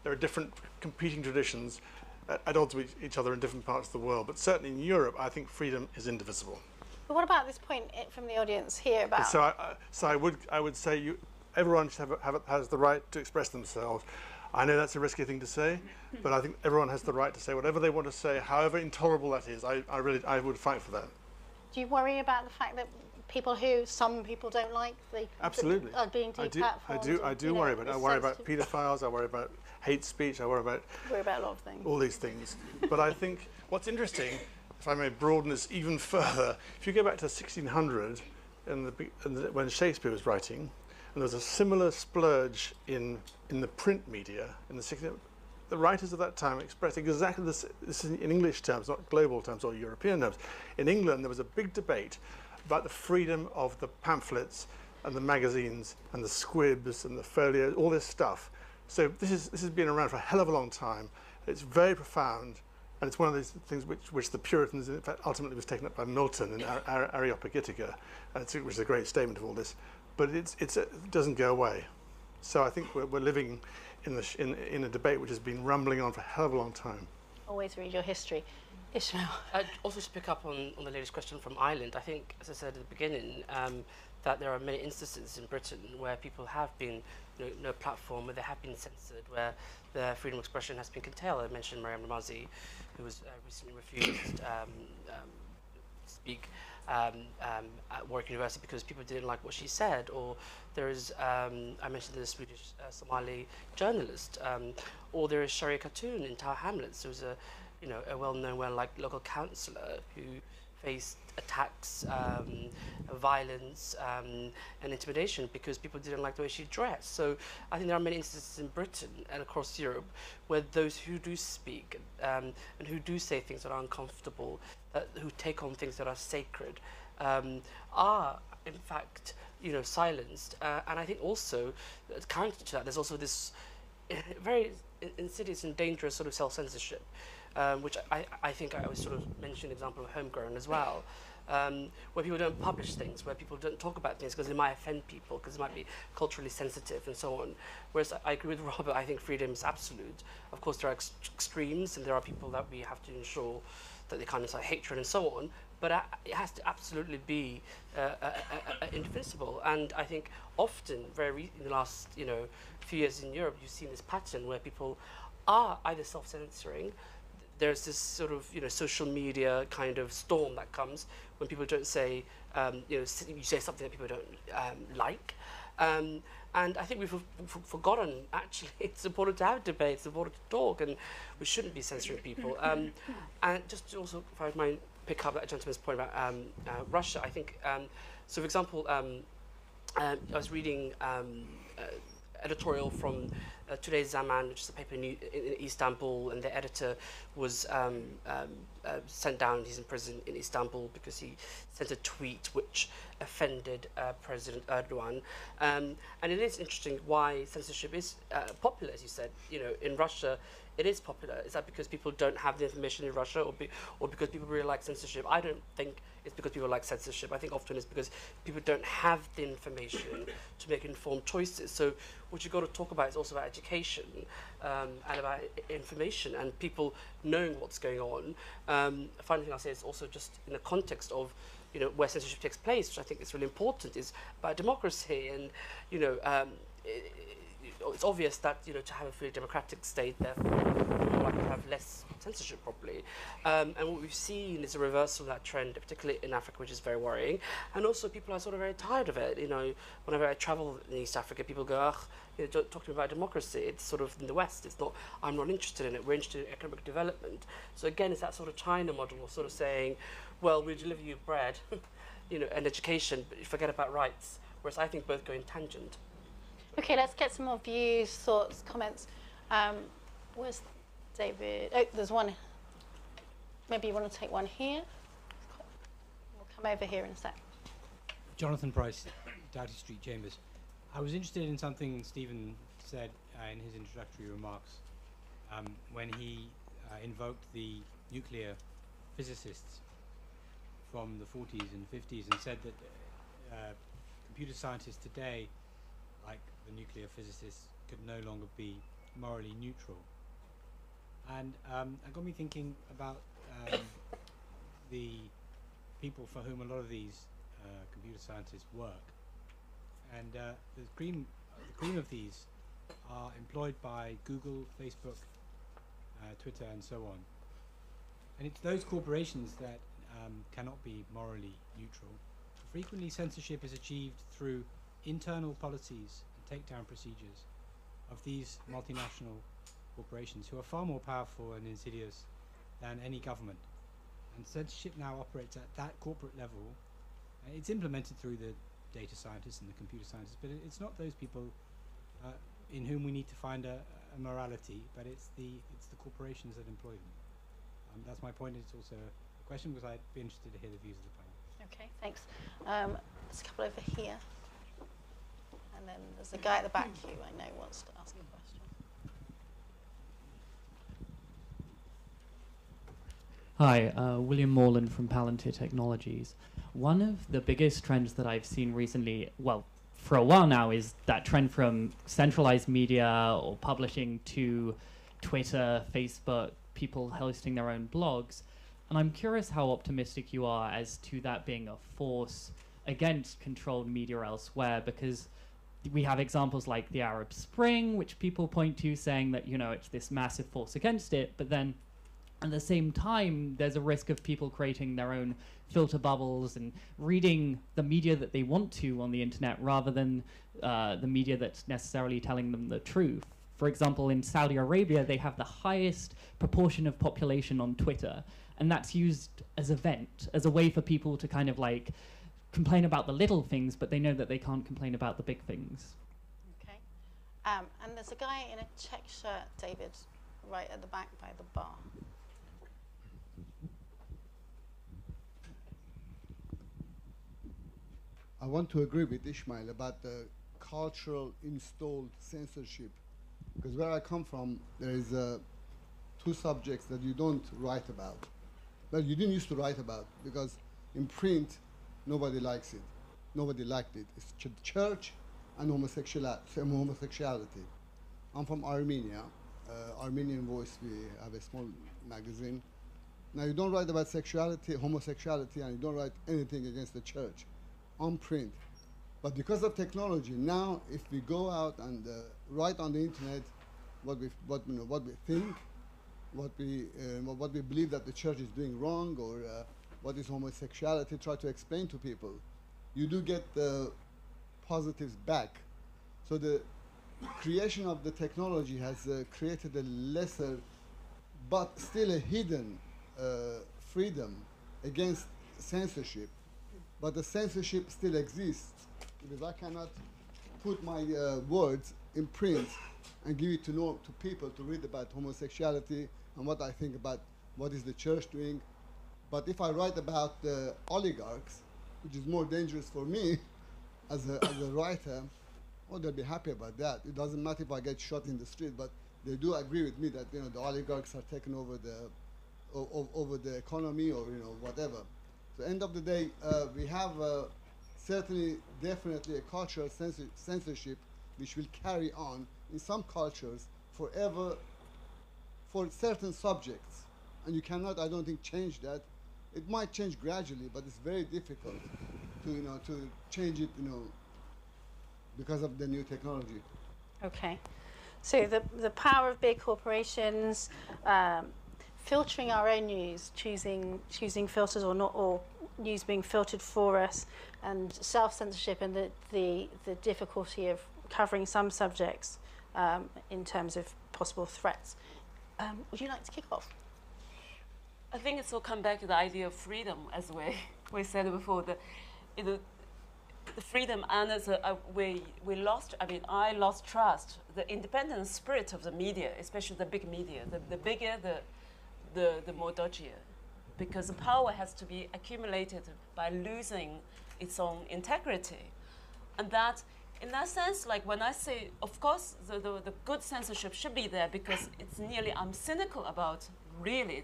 there are different competing traditions at odds with each other in different parts of the world. But certainly in Europe, I think freedom is indivisible. But what about this point from the audience here about? So I would say everyone should has the right to express themselves. I know that's a risky thing to say, but I think everyone has the right to say whatever they want to say, however intolerable that is. I would fight for that. Do you worry about the fact that some people don't like, absolutely are being deplatformed? I do worry about it. I worry about paedophiles. I worry about hate speech. I worry about a lot of things. All these things. But I think what's interesting, if I may broaden this even further, if you go back to 1600, when Shakespeare was writing, and there was a similar splurge in the print media in the 60s. The writers of that time expressed exactly this. This is in English terms, not global terms or European terms. In England, there was a big debate about the freedom of the pamphlets and the magazines and the squibs and the folios, all this stuff. So this has been around for a hell of a long time. It's very profound, and it's one of those things which the Puritans, in fact, ultimately was taken up by Milton in Areopagitica, which is a great statement of all this. But it doesn't go away. So I think we're living in a debate which has been rumbling on for a hell of a long time. Always read your history. Ishmael. Also to pick up on the lady's question from Ireland, I think, as I said at the beginning, that there are many instances in Britain where people have been no platform, where they have been censored, where their freedom of expression has been curtailed. I mentioned Mariam Ramazi, who was recently refused to speak at Warwick University because people didn't like what she said. Or there is, I mentioned the Swedish Somali journalist, or there is Sharia Khatun in Tower Hamlets, who was a well-known, well-liked local councillor who faced attacks, violence, and intimidation because people didn't like the way she dressed. So I think there are many instances in Britain and across Europe where those who do speak and who do say things that are uncomfortable, who take on things that are sacred, are in fact silenced. And I think also, counter to that, there's also this very insidious and dangerous sort of self-censorship, which I think I was sort of mentioned an example of Homegrown as well, where people don't publish things, where people don't talk about things because it might offend people, because it might be culturally sensitive and so on. Whereas I agree with Robert, I think freedom is absolute. Of course there are extremes, and there are people that we have to ensure that they kind of hatred and so on, but it has to absolutely be indefensible. And I think often, in the last few years in Europe, you've seen this pattern where people are either self-censoring. There's this sort of social media kind of storm that comes when people don't say you say something that people don't like, and I think we've forgotten actually it's important to have debate, it's important to talk, and we shouldn't be censoring people. And just to also, if I might pick up that gentleman's point about Russia, I think so. For example, I was reading editorial from today's Zaman, which is a paper in Istanbul, and the editor was sent down. He's in prison in Istanbul because he sent a tweet which offended President Erdogan. And it is interesting why censorship is popular, as you said. In Russia, it is popular. Is that because people don't have the information in Russia, or because people really like censorship? I don't think it's because people like censorship. I think often it's because people don't have the information to make informed choices. So what you've got to talk about is also about education and about information and people knowing what's going on. A final thing I'll say is also just in the context of where censorship takes place, which I think is really important, is about democracy. And it's obvious that to have a fully democratic state, therefore, people like to have less censorship probably. And what we've seen is a reversal of that trend, particularly in Africa, which is very worrying. And also, people are sort of very tired of it. Whenever I travel in East Africa, people go, "Ugh, don't talk to me about democracy. It's sort of in the West. It's not. I'm not interested in it. We're interested in economic development." So again, it's that sort of China model of sort of saying, "Well, we deliver you bread, and education, but you forget about rights." Whereas I think both go in tangent. Okay, let's get some more views, thoughts, comments. Where's David? Oh, there's one. Maybe you want to take one here. We'll come over here in a sec. Jonathan Price, Doughty Street Chambers. I was interested in something Stephen said in his introductory remarks when he invoked the nuclear physicists from the 40s and 50s and said that computer scientists today, like the nuclear physicists, could no longer be morally neutral. And it got me thinking about the people for whom a lot of these computer scientists work. And the cream of these are employed by Google, Facebook, Twitter, and so on. And it's those corporations that cannot be morally neutral. Frequently, censorship is achieved through internal policies and takedown procedures of these multinational corporations, who are far more powerful and insidious than any government. And censorship now operates at that corporate level It's implemented through the data scientists and the computer scientists, but it's not those people in whom we need to find a morality, but it's the corporations that employ them. That's my point. It's also a question because I'd be interested to hear the views of the panel. Okay, thanks. There's a couple over here. And then there's a guy at the back who I know wants to ask a question. Hi, William Morland from Palantir Technologies. One of the biggest trends that I've seen recently, well, for a while now, is that trend from centralized media or publishing to Twitter, Facebook, people hosting their own blogs. And I'm curious how optimistic you are as to that being a force against controlled media elsewhere, because we have examples like the Arab Spring, which people point to saying that, you know, it's this massive force against it, but then at the same time, there's a risk of people creating their own filter bubbles and reading the media that they want to on the internet rather than the media that's necessarily telling them the truth. For example, in Saudi Arabia, they have the highest proportion of population on Twitter, and that's used as a vent, as a way for people to kind of like complain about the little things, but they know that they can't complain about the big things. Okay. And there's a guy in a check shirt, David, right at the back by the bar. I want to agree with Ishmael about the cultural installed censorship, because where I come from, there is two subjects that you don't write about. Well, you didn't used to write about, because in print, nobody likes it. Nobody liked it. It's church and homosexuality. I'm from Armenia. Armenian Voice, we have a small magazine. Now, you don't write about sexuality, homosexuality, and you don't write anything against the church on print. But because of technology, now if we go out and write on the internet what we think, what we believe that the church is doing wrong, or what is homosexuality, try to explain to people, you do get the positives back. So the creation of the technology has created a lesser, but still a hidden freedom against censorship. But the censorship still exists, because I cannot put my words in print and give it to people to read about homosexuality and what I think about what is the church doing. But if I write about the oligarchs, which is more dangerous for me as a writer, well, they'll be happy about that. It doesn't matter if I get shot in the street, but they do agree with me that, you know, the oligarchs are taking over the economy, or, you know, whatever. So end of the day, we have certainly, definitely a cultural censorship which will carry on in some cultures forever for certain subjects. And you cannot, I don't think, change that. It might change gradually, but it's very difficult to, you know, to change it, you know, because of the new technology. Okay. So the power of big corporations, filtering our own news, choosing filters or not, or news being filtered for us, and self-censorship, and the difficulty of covering some subjects in terms of possible threats. Would you like to kick off? I think it's all come back to the idea of freedom, as we said before. The freedom, and we lost. I mean, I lost trust. The independent spirit of the media, especially the big media. The bigger, the more dodgier, because the power has to be accumulated by losing its own integrity, and that, in that sense, like when I say, of course, the good censorship should be there, because it's nearly, I'm cynical about really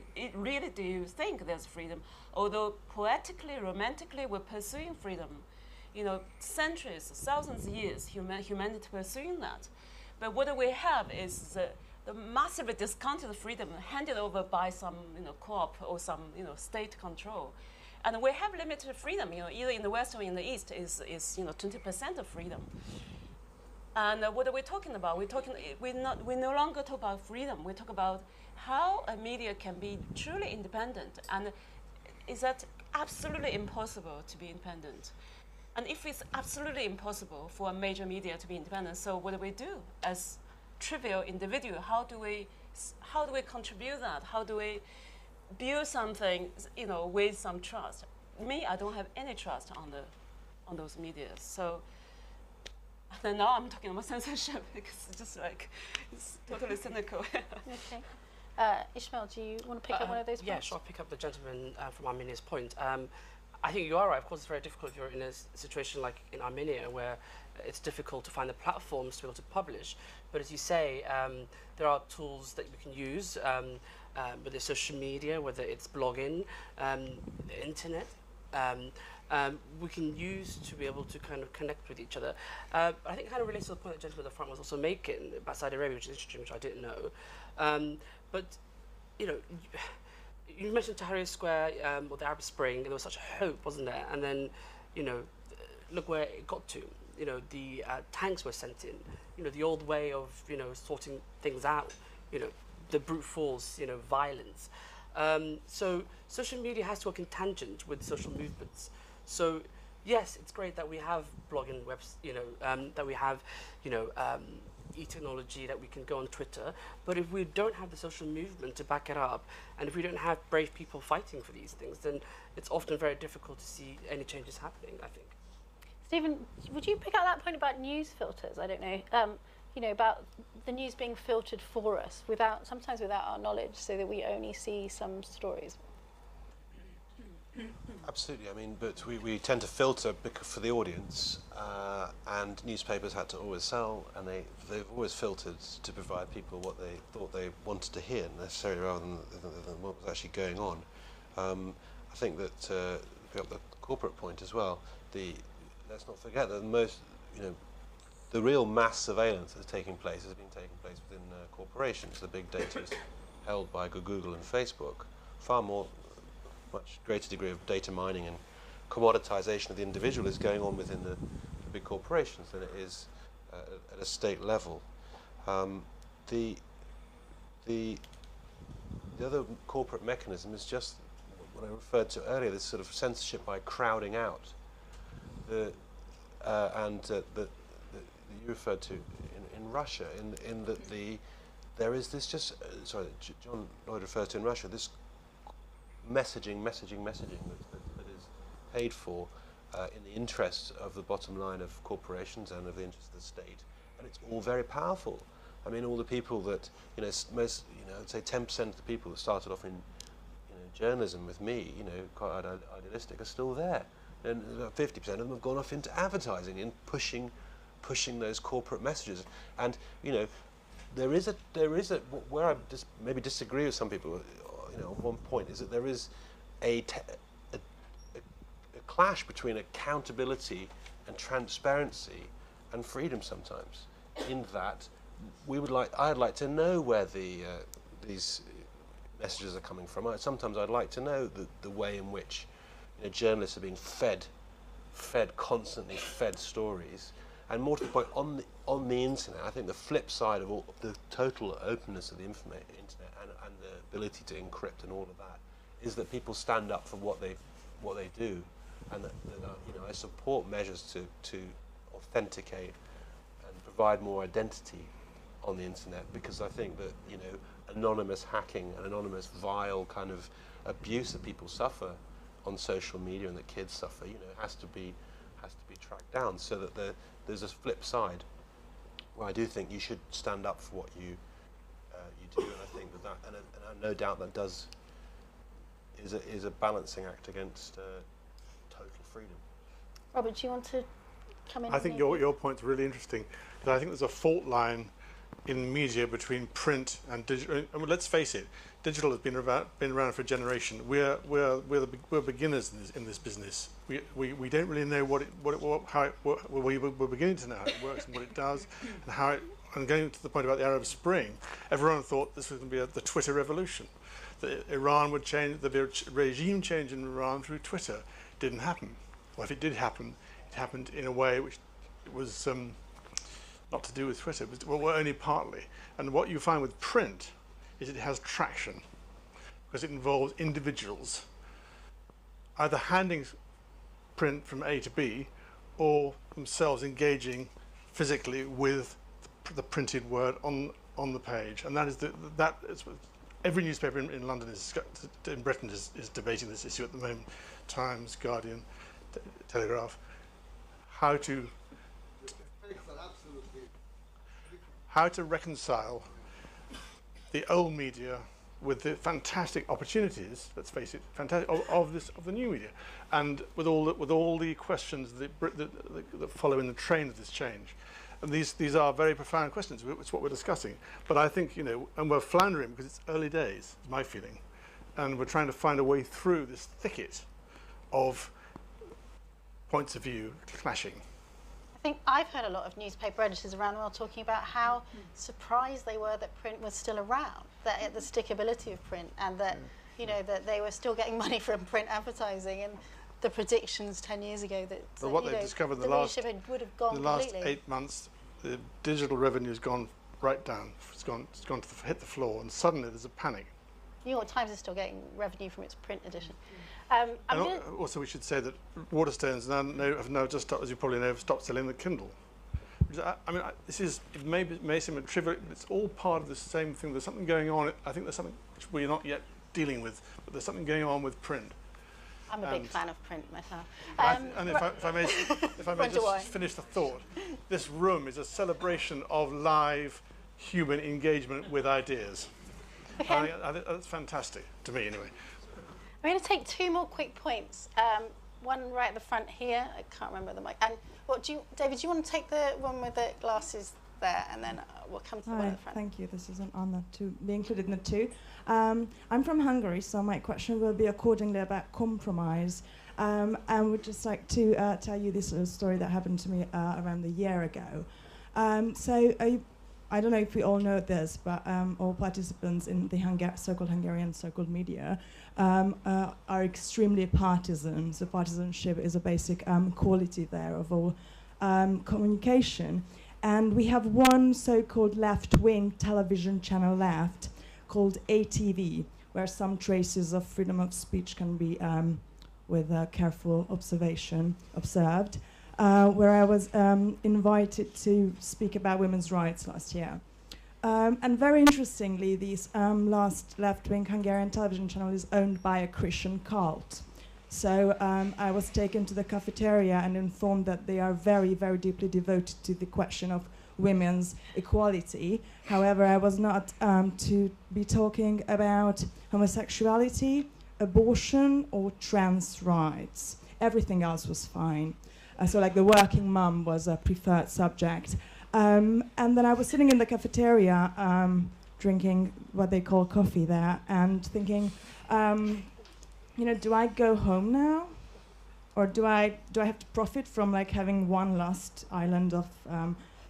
do you think there's freedom? Although poetically, romantically, we're pursuing freedom. You know, centuries, thousands of years, humanity pursuing that. But what we have is the massively discounted freedom handed over by some, you know, co-op or some, you know, state control. And we have limited freedom, you know, either in the West or in the East is you know, 20% of freedom. And what are we talking about? We no longer talk about freedom. We talk about how a media can be truly independent. And is that absolutely impossible to be independent? And if it's absolutely impossible for a major media to be independent, so what do we do as trivial individual? How do we contribute that? How do we build something, you know, with some trust? I don't have any trust on those media. So then now I'm talking about censorship because it's just like it's totally cynical. Okay. Ishmael, do you want to pick up one of those points? Yeah, sure. I'll pick up the gentleman from Armenia's point. I think you are right. Of course, it's very difficult if you're in a situation like in Armenia where it's difficult to find the platforms to be able to publish. But as you say, there are tools that we can use, whether it's social media, whether it's blogging, the internet. We can use to be able to kind of connect with each other. I think it kind of relates to the point that the gentleman at the front was also making about Saudi Arabia, which is interesting, which I didn't know. But, you know, you mentioned Tahrir Square or the Arab Spring, and there was such hope, wasn't there? And then, you know, look where it got to. You know, the tanks were sent in. You know, the old way of, you know, sorting things out. You know, the brute force, you know, violence. So social media has to work in tangent with social movements. So yes, it's great that we have blogging webs, you know, that we have, you know, e-technology, that we can go on Twitter. But if we don't have the social movement to back it up, and if we don't have brave people fighting for these things, then it's often very difficult to see any changes happening, I think. Stephen, would you pick up that point about news filters? I don't know. You know, about the news being filtered for us sometimes without our knowledge, so that we only see some stories. Absolutely. I mean, but we tend to filter for the audience, and newspapers had to always sell, and they've always filtered to provide people what they thought they wanted to hear, necessarily rather than what was actually going on. I think that to pick up the corporate point as well, let's not forget that the real mass surveillance that's taking place has been taking place within corporations. The big data is held by Google and Facebook. Much greater degree of data mining and commoditization of the individual is going on within the big corporations than it is at a state level. The other corporate mechanism is just what I referred to earlier, this sort of censorship by crowding out. That you referred to in Russia, in that there is this John Lloyd refers to in Russia, this messaging that is paid for in the interests of the bottom line of corporations and of the interests of the state, and it's all very powerful. I mean, all the people that I'd say 10% of the people that started off in journalism with me, quite idealistic, are still there, and 50% of them have gone off into advertising and pushing those corporate messages. And there is a where I maybe disagree with some people. On one point is that there is a clash between accountability and transparency and freedom sometimes. In that, I'd like to know where these messages are coming from. Sometimes I'd like to know the way in which journalists are being constantly fed stories. And more to the point, on the internet, I think the flip side of all the total openness of the internet and the ability to encrypt and all of that is that people stand up for what they do, and that I support measures to authenticate and provide more identity on the internet, because I think that anonymous hacking and anonymous vile kind of abuse that people suffer on social media and that kids suffer, has to be tracked down, so that there's a flip side where I do think you should stand up for what you do, and I think that and no doubt that is a balancing act against total freedom. Robert, do you want to come in? I think your point's really interesting, because I think there's a fault line in media between print and digital. I mean, let's face it, digital has been around for a generation. We're beginners in this business. We don't really know we're beginning to know how it works and what it does, and how it. And going to the point about the Arab Spring, everyone thought this was going to be the Twitter revolution, that Iran would change, the regime change in Iran through Twitter. Didn't happen. Well, if it did happen, it happened in a way which was not to do with Twitter, but only partly. And what you find with print is it has traction, because it involves individuals either handing print from A to B, or themselves engaging physically with the printed word on the page. And that is every newspaper in London in Britain is debating this issue at the moment. Times, Guardian, Telegraph. How to reconcile the old media with the fantastic opportunities, let's face it, fantastic of the new media, and with all the questions that follow in the train of this change. And these are very profound questions. It's what we're discussing. But I think, and we're floundering because it's early days, is my feeling, and we're trying to find a way through this thicket of points of view clashing. I think I've heard a lot of newspaper editors around the world talking about how surprised they were that print was still around, that the stickability of print, and that that they were still getting money from print advertising, and the predictions 10 years ago that but what they've discovered the last readership would have gone last completely. 8 months, the digital revenue has gone right down. It's gone to hit the floor, and suddenly there's a panic. New York Times is still getting revenue from its print edition. Also, we should say that Waterstones have now just stopped, as you probably know, stopped selling the Kindle. It may seem trivial, but it's all part of the same thing. There's something going on. I think there's something which we're not yet dealing with, but there's something going on with print. I'm a big fan of print myself. And if I may just finish the thought, this room is a celebration of live human engagement with ideas. Okay. I think that's fantastic, to me anyway. I'm going to take 2 more quick points. One right at the front here. I can't remember the mic. And David, do you want to take the one with the glasses there, and then we'll come to the one at the front. Thank you. This is an honor to be included in the 2. I'm from Hungary, so my question will be accordingly about compromise. And would just like to tell you this little story that happened to me around a year ago. I don't know if we all know this, but all participants in the so-called Hungarian so-called media are extremely partisan. So partisanship is a basic quality there of all communication. And we have one so-called left-wing television channel left called ATV, where some traces of freedom of speech can be, with careful observation, observed. Where I was invited to speak about women's rights last year. And very interestingly, this last left-wing Hungarian television channel is owned by a Christian cult. So I was taken to the cafeteria and informed that they are very, very deeply devoted to the question of women's equality. However, I was not to be talking about homosexuality, abortion, or trans rights. Everything else was fine. So like the working mum was a preferred subject. And then I was sitting in the cafeteria drinking what they call coffee there and thinking, do I go home now? Or do I have to profit from like having one last island of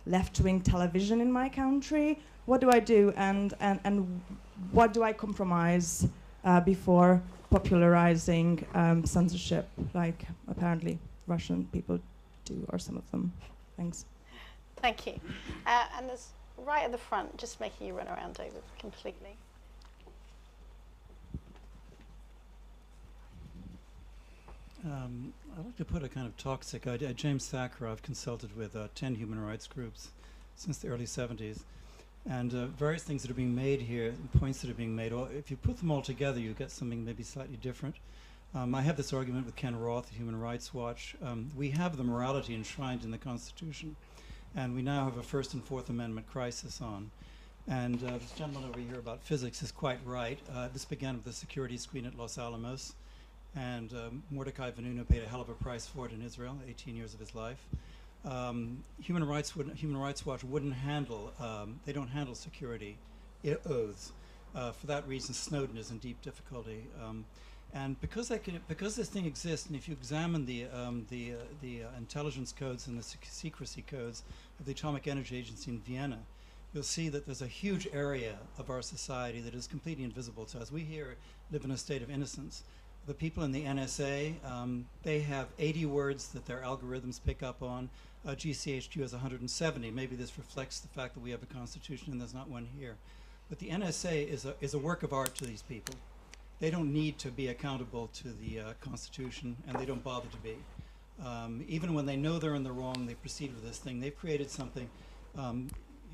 left-wing television in my country? What do I do, and what do I compromise before popularizing censorship, like apparently Russian people do, or some of them? Thanks. Thank you. And there's right at the front, just making you run around, David, completely. I'd like to put a kind of toxic idea. James Thacker, I've consulted with 10 human rights groups since the early 70s. And various things that are being made here, points that are being made, if you put them all together, you get something maybe slightly different. I have this argument with Ken Roth at Human Rights Watch. We have the morality enshrined in the Constitution, and we now have a First and Fourth Amendment crisis on. And this gentleman over here about physics is quite right. This began with the security screen at Los Alamos, and Mordecai Vanunu paid a hell of a price for it in Israel, 18 years of his life. Human Rights Watch wouldn't handle, they don't handle security oaths. For that reason, Snowden is in deep difficulty. And because this thing exists, and if you examine the intelligence codes and the secrecy codes of the Atomic Energy Agency in Vienna, you'll see that there's a huge area of our society that is completely invisible to us. We here live in a state of innocence. The people in the NSA, they have 80 words that their algorithms pick up on. GCHQ has 170. Maybe this reflects the fact that we have a constitution and there's not one here. But the NSA is a work of art to these people. They don't need to be accountable to the Constitution, and they don't bother to be. Even when they know they're in the wrong, they proceed with this thing. They've created something.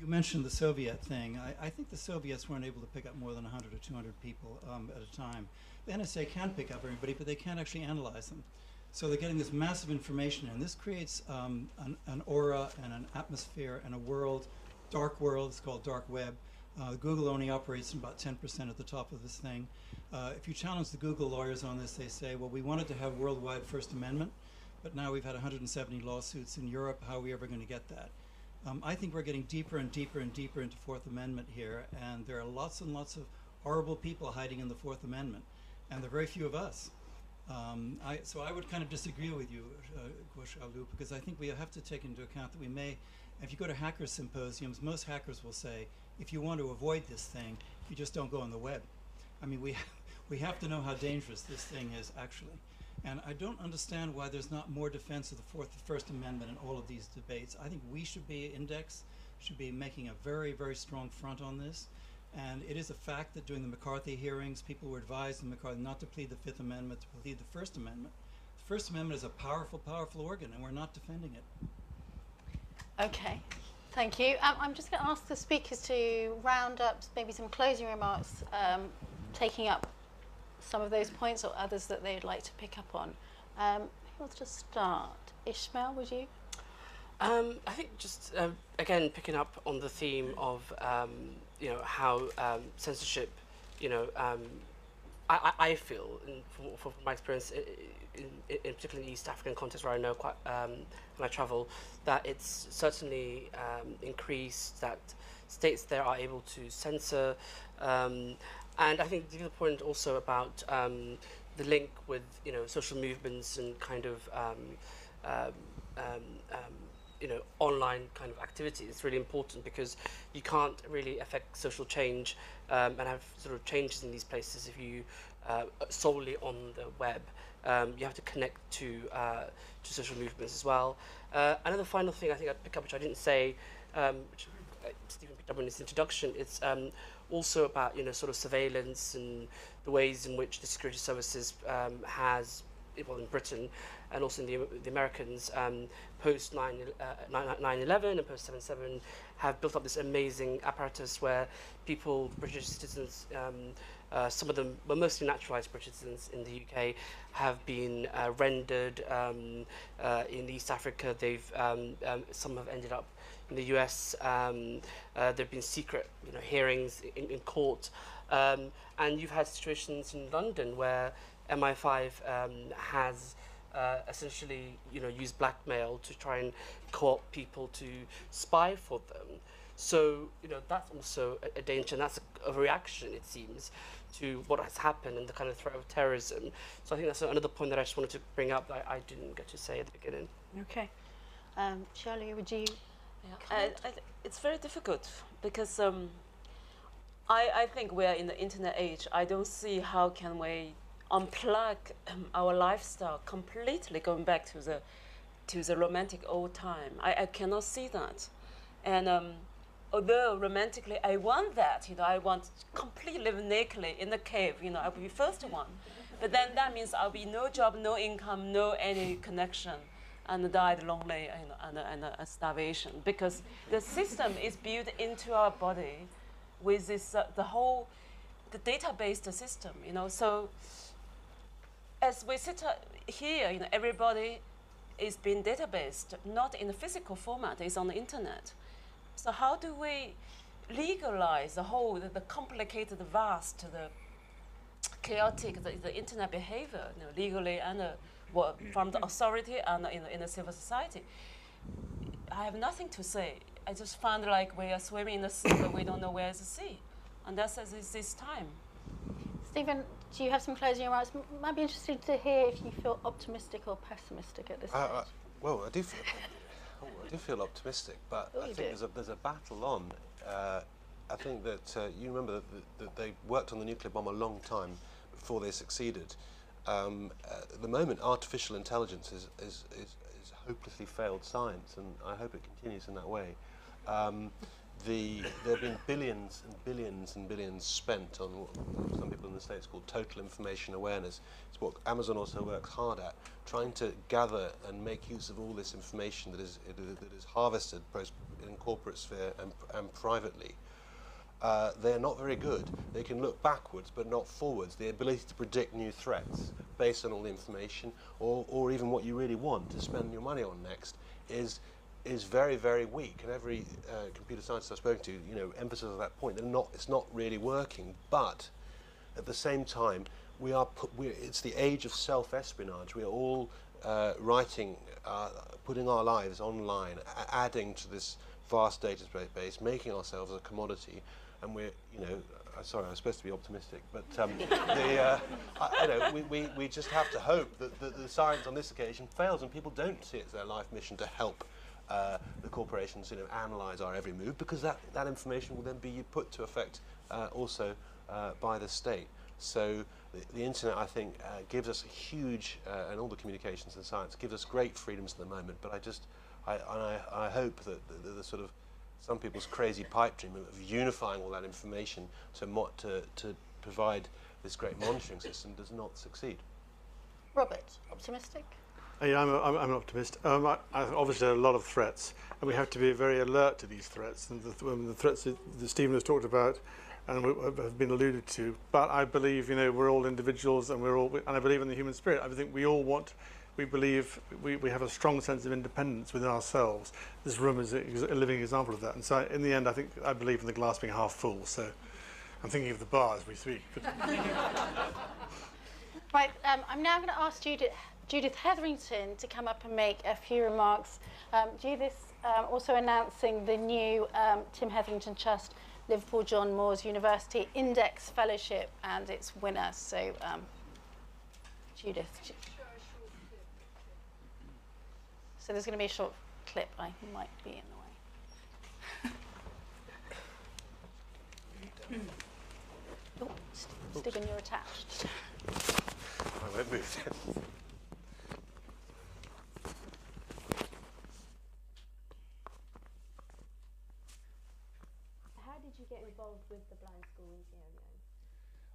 You mentioned the Soviet thing. I think the Soviets weren't able to pick up more than 100 or 200 people at a time. The NSA can pick up everybody, but they can't actually analyze them. So they're getting this massive information, and this creates an aura and an atmosphere and a world, dark world. It's called dark web. Google only operates in about 10% at the top of this thing. If you challenge the Google lawyers on this, they say, well, we wanted to have worldwide First Amendment, but now we've had 170 lawsuits in Europe. How are we ever going to get that? I think we're getting deeper and deeper and deeper into Fourth Amendment here, and there are lots and lots of horrible people hiding in the Fourth Amendment, and there are very few of us. So I would kind of disagree with you, Goshalu, because I think we have to take into account that we may, if you go to hacker symposiums, most hackers will say, if you want to avoid this thing, you just don't go on the web. I mean, we have to know how dangerous this thing is actually. And I don't understand why there's not more defense of the First Amendment in all of these debates. I think we should be, Index, should be making a very, very strong front on this. And it is a fact that during the McCarthy hearings, people were advised in McCarthy not to plead the Fifth Amendment, to plead the First Amendment. The First Amendment is a powerful, powerful organ, and we're not defending it. Okay, thank you. I'm just going to ask the speakers to round up maybe some closing remarks, taking up some of those points or others that they'd like to pick up on. Who wants to start? Ishmael, would you? I think just, again, picking up on the theme of, you know, how censorship, you know, I feel, from my experience, in particularly in the East African context where I know quite, when I travel, that it's certainly increased, that states there are able to censor, and I think the other point also about the link with, you know, social movements and kind of, you know, online kind of activity is really important, because you can't really affect social change and have sort of changes in these places if you solely on the web. You have to connect to social movements as well. Another final thing I think I'd pick up, which I didn't say, which Stephen picked up in his introduction, it's also about, you know, sort of surveillance and the ways in which the security services has, well, in Britain and also in the Americans, post 9/11 and post 7/7, have built up this amazing apparatus where people, British citizens, some of them were mostly naturalized British citizens in the UK, have been rendered in East Africa. They've some have ended up in the US. There've been secret, you know, hearings in court, and you've had situations in London where MI5 has essentially, you know, used blackmail to try and co-opt people to spy for them. So, you know, that's also a danger, and that's a reaction, it seems, to what has happened and the kind of threat of terrorism. So I think that's another point that I just wanted to bring up that I didn't get to say at the beginning. Okay. Shirley, would you? Yeah. It's very difficult because I think we're in the internet age. I don't see how can we unplug our lifestyle completely, going back to the romantic old time. I cannot see that. And although romantically I want that, you know, I want to completely live nakedly in the cave, you know, I'll be the first one. But then that means I'll be no job, no income, no any connection, and died lonely, you know, and starvation, because the system is built into our body with this the database system, you know. So as we sit here, you know, everybody is being databased, not in the physical format, it's on the internet. So how do we legalize the complicated, vast, the chaotic, the internet behavior, you know, legally and from the authority and in the civil society? I have nothing to say. I just find like we are swimming in the sea, but we don't know where is the sea. And that's this time. Stephen, do you have some closing remarks? Might be interested to hear if you feel optimistic or pessimistic at this stage. Well, I do feel optimistic, but I think there's a battle on. I think that you remember that they worked on the nuclear bomb a long time before they succeeded. At the moment, artificial intelligence is hopelessly failed science, and I hope it continues in that way. there have been billions and billions and billions spent on what some people in the States call total information awareness. It's what Amazon also works hard at, trying to gather and make use of all this information that is harvested both in corporate sphere and privately. They're not very good. They can look backwards but not forwards. The ability to predict new threats based on all the information, or even what you really want to spend your money on next, is very, very weak. And every computer scientist I've spoken to, emphasizes that point. It's not really working. But at the same time, it's the age of self-espionage. We are all writing, putting our lives online, adding to this vast database, making ourselves a commodity. And we're, sorry, I was supposed to be optimistic, but we just have to hope that the science on this occasion fails and people don't see it as their life mission to help the corporations, analyze our every move, because that information will then be put to effect also by the state. So the internet, I think, gives us a huge, and all the communications and science gives us great freedoms at the moment. But I hope that the sort of some people's crazy pipe dream of unifying all that information to provide this great monitoring system does not succeed. Robert, optimistic? Yeah, I'm an optimist. Obviously, there are a lot of threats, and we have to be very alert to these threats. And the threats that Stephen has talked about and have been alluded to. But I believe, we're all individuals, and I believe in the human spirit. I think we believe we have a strong sense of independence within ourselves. This room is a living example of that. And so, in the end, I believe in the glass being half full. So, I'm thinking of the bar as we speak. Right, I'm now going to ask Judith Hetherington to come up and make a few remarks. Judith also announcing the new Tim Hetherington Trust Liverpool John Moores University Index Fellowship and its winner. So, Judith. So there's going to be a short clip. I might be in the way. Stephen, you're attached. I won't move then. How did you get involved with the blind school in Sierra Leone?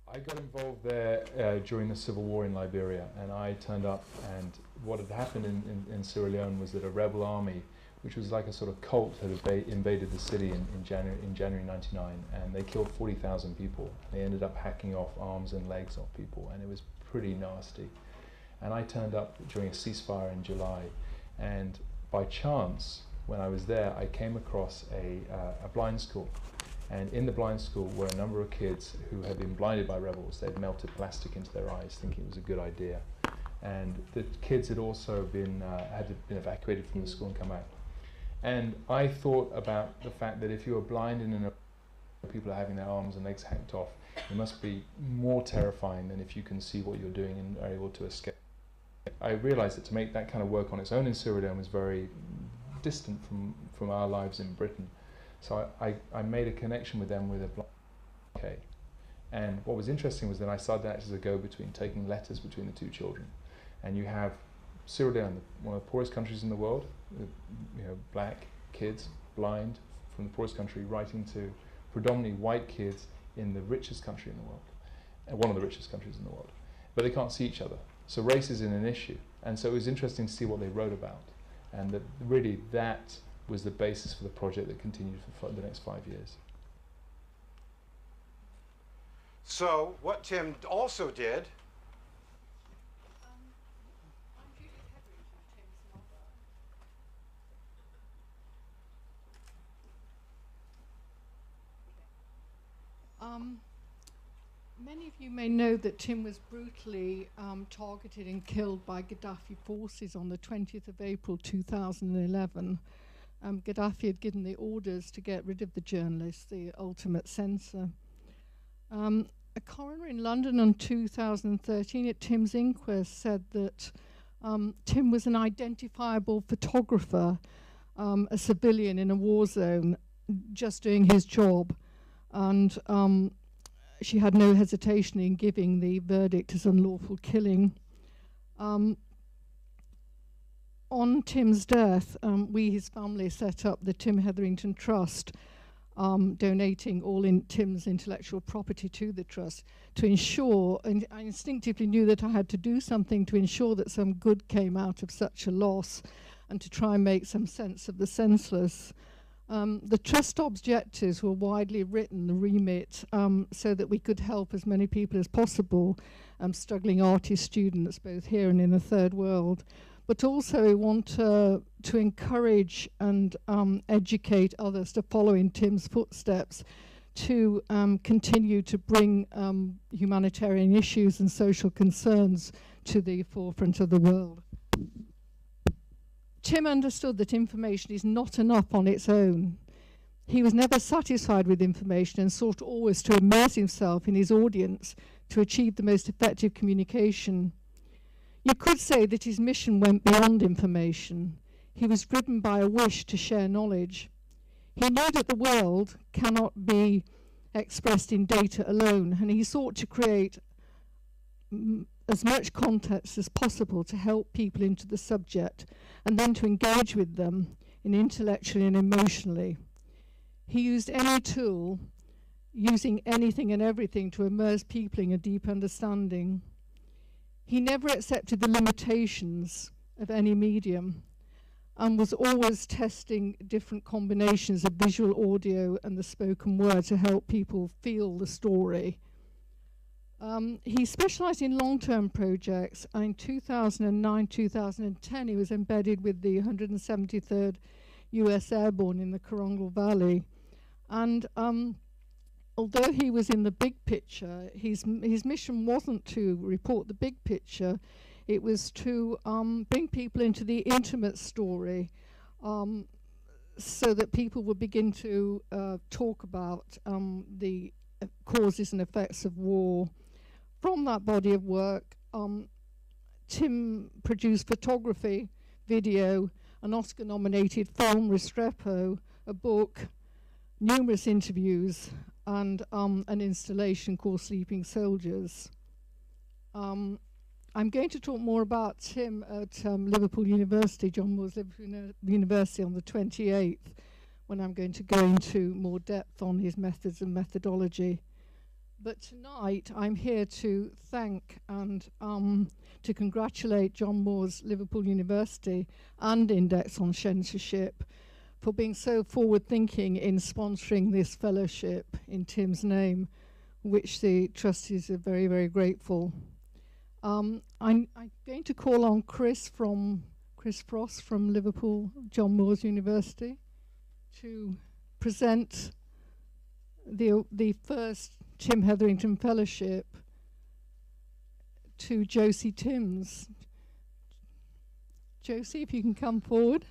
I got involved there during the civil war in Liberia, and I turned up, and what had happened in Sierra Leone was that a rebel army, which was like a sort of cult, had invaded the city in January 99, and they killed 40,000 people. They ended up hacking off arms and legs off people, and it was pretty nasty. And I turned up during a ceasefire in July, and by chance, when I was there, I came across a blind school. And in the blind school were a number of kids who had been blinded by rebels. They'd melted plastic into their eyes, thinking it was a good idea. And the kids had also been evacuated from the school and come out. And I thought about the fact that if you are blind and people are having their arms and legs hacked off, it must be more terrifying than if you can see what you're doing and are able to escape. I realized that to make that kind of work on its own in Sierra Leone was very distant from our lives in Britain. So I made a connection with them with a blind. Okay. And what was interesting was that I started to act as a go-between, taking letters between the two children. And you have Sierra Leone, one of the poorest countries in the world, black kids, blind, from the poorest country, writing to predominantly white kids in the richest country in the world, one of the richest countries in the world. But they can't see each other. So race isn't an issue. And so it was interesting to see what they wrote about. And that really that was the basis for the project that continued for the next 5 years. So what Tim also did, many of you may know that Tim was brutally targeted and killed by Gaddafi forces on the 20th of April 2011. Gaddafi had given the orders to get rid of the journalist, the ultimate censor. A coroner in London in 2013 at Tim's inquest said that Tim was an identifiable photographer, a civilian in a war zone, just doing his job. And she had no hesitation in giving the verdict as unlawful killing. On Tim's death, we, his family, set up the Tim Hetherington Trust donating all in Tim's intellectual property to the trust to ensure, and I instinctively knew that I had to do something to ensure that some good came out of such a loss and to try and make some sense of the senseless. The trust objectives were widely written, the remit, so that we could help as many people as possible, struggling artist students, both here and in the third world. But also we want to encourage and educate others to follow in Tim's footsteps, to continue to bring humanitarian issues and social concerns to the forefront of the world. Tim understood that information is not enough on its own. He was never satisfied with information and sought always to immerse himself in his audience to achieve the most effective communication. You could say that his mission went beyond information. He was driven by a wish to share knowledge. He knew that the world cannot be expressed in data alone, and he sought to create as much context as possible to help people into the subject and then to engage with them intellectually and emotionally. He used any tool, using anything and everything to immerse people in a deep understanding. He never accepted the limitations of any medium and was always testing different combinations of visual, audio and the spoken word to help people feel the story. He specialized in long-term projects. In 2009-2010, he was embedded with the 173rd US Airborne in the Korongal Valley. And although he was in the big picture, his mission wasn't to report the big picture. It was to bring people into the intimate story so that people would begin to talk about the causes and effects of war. From that body of work, Tim produced photography, video, an Oscar-nominated film, Restrepo, a book, numerous interviews, and an installation called Sleeping Soldiers. I'm going to talk more about Tim at Liverpool University, John Moores Liverpool University, on the 28th, when I'm going to go into more depth on his methods and methodology. But tonight I'm here to thank and to congratulate John Moores Liverpool University and Index on Censorship for being so forward-thinking in sponsoring this fellowship in Tim's name, which the trustees are very, very grateful. I'm going to call on Chris Frost from Liverpool John Moores University to present the first Tim Hetherington Fellowship to Josie Timms. Josie, if you can come forward.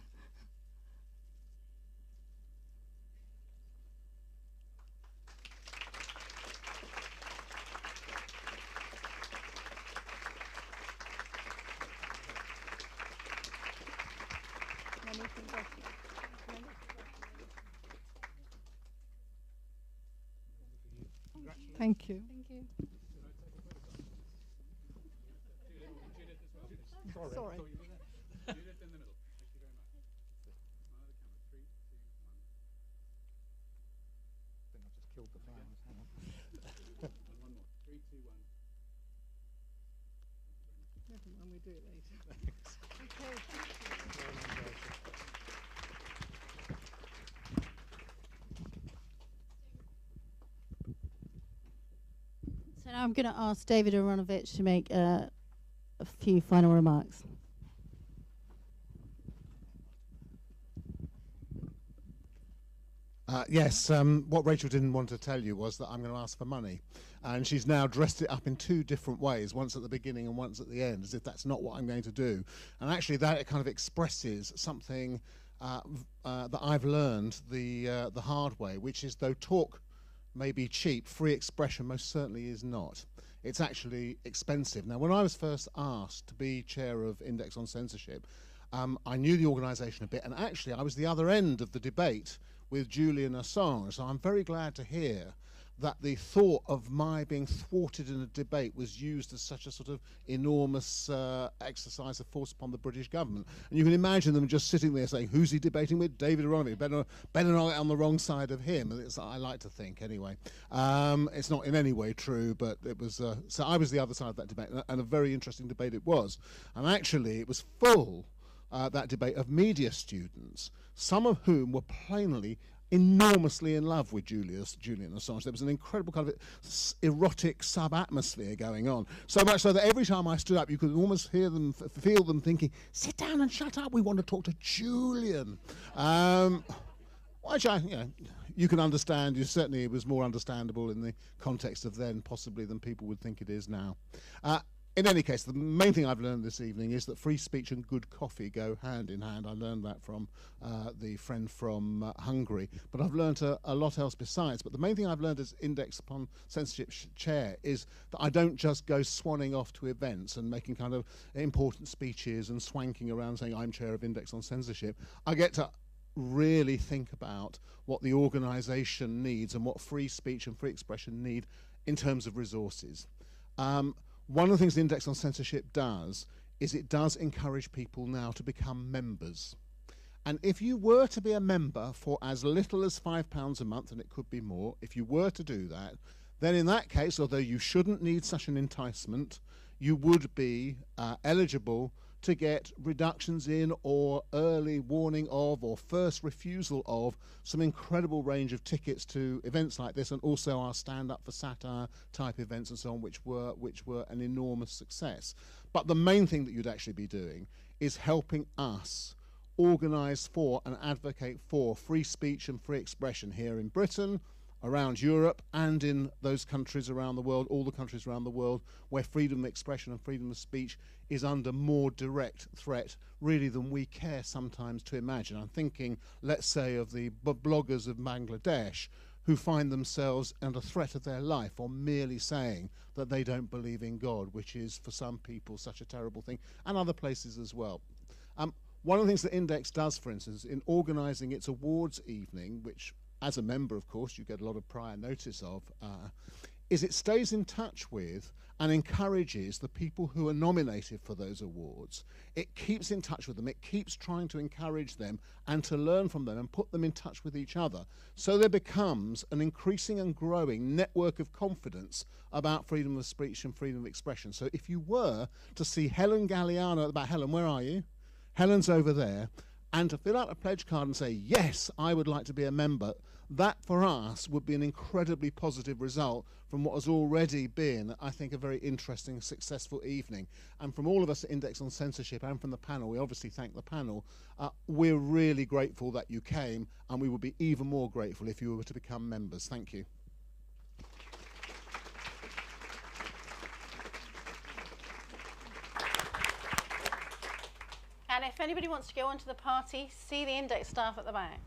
Thank you. Thank you. Sorry. Judith in the middle. Thank you very much. Smile at the camera. 3, 2, 1. I think I've just killed the flowers. Hang on. And one more. 3, 2, 1. Never mind, we'll do it later. Thanks. Okay, thank you. So now I'm going to ask David Aronovich to make a few final remarks. Yes, what Rachel didn't want to tell you was that I'm going to ask for money. And she's now dressed it up in two different ways, once at the beginning and once at the end, as if that's not what I'm going to do. And actually that it kind of expresses something that I've learned the hard way, which is though talk may be cheap, free expression most certainly is not. It's actually expensive. Now, when I was first asked to be chair of Index on Censorship, I knew the organisation a bit, and actually I was the other end of the debate with Julian Assange, so I'm very glad to hear that the thought of my being thwarted in a debate was used as such a sort of enormous exercise of force upon the British government. And you can imagine them just sitting there saying, who's he debating with? David Aronovich. Better not get on the wrong side of him. And I like to think, anyway. It's not in any way true, but it was... so I was the other side of that debate, and a very interesting debate it was. And actually, it was full, that debate, of media students, some of whom were plainly enormously in love with Julian Assange. There was an incredible kind of erotic sub-atmosphere going on. So much so that every time I stood up, you could almost hear them, feel them thinking, sit down and shut up, we want to talk to Julian. Which you can understand. Certainly it was more understandable in the context of then, possibly, than people would think it is now. In any case, the main thing I've learned this evening is that free speech and good coffee go hand in hand. I learned that from the friend from Hungary, but I've learned a lot else besides. But the main thing I've learned as Index upon Censorship chair is that I don't just go swanning off to events and making kind of important speeches and swanking around saying I'm chair of Index on Censorship. I get to really think about what the organisation needs and what free speech and free expression need in terms of resources. One of the things the Index on Censorship does is it does encourage people now to become members. And if you were to be a member for as little as £5 a month, and it could be more, if you were to do that, then in that case, although you shouldn't need such an enticement, you would be eligible to get reductions in or early warning of or first refusal of some incredible range of tickets to events like this, and also our Stand Up for Satire type events and so on, which were an enormous success. But the main thing that you'd actually be doing is helping us organise for and advocate for free speech and free expression here in Britain, around Europe, and in those countries around the world, all the countries around the world, where freedom of expression and freedom of speech is under more direct threat, really, than we care sometimes to imagine. I'm thinking, let's say, of the bloggers of Bangladesh who find themselves under threat of their life on merely saying that they don't believe in God, which is, for some people, such a terrible thing, and other places as well. One of the things that Index does, for instance, in organising its awards evening, which as a member, of course, you get a lot of prior notice of, is it stays in touch with and encourages the people who are nominated for those awards. It keeps in touch with them. It keeps trying to encourage them and to learn from them and put them in touch with each other. So there becomes an increasing and growing network of confidence about freedom of speech and freedom of expression. So if you were to see Helen Galliano at the back, Helen, where are you? Helen's over there. And to fill out a pledge card and say, yes, I would like to be a member, that for us would be an incredibly positive result from what has already been, I think, a very interesting, successful evening. And from all of us at Index on Censorship and from the panel, we obviously thank the panel, we're really grateful that you came, and we would be even more grateful if you were to become members. Thank you. And if anybody wants to go onto the party, see the Index staff at the back.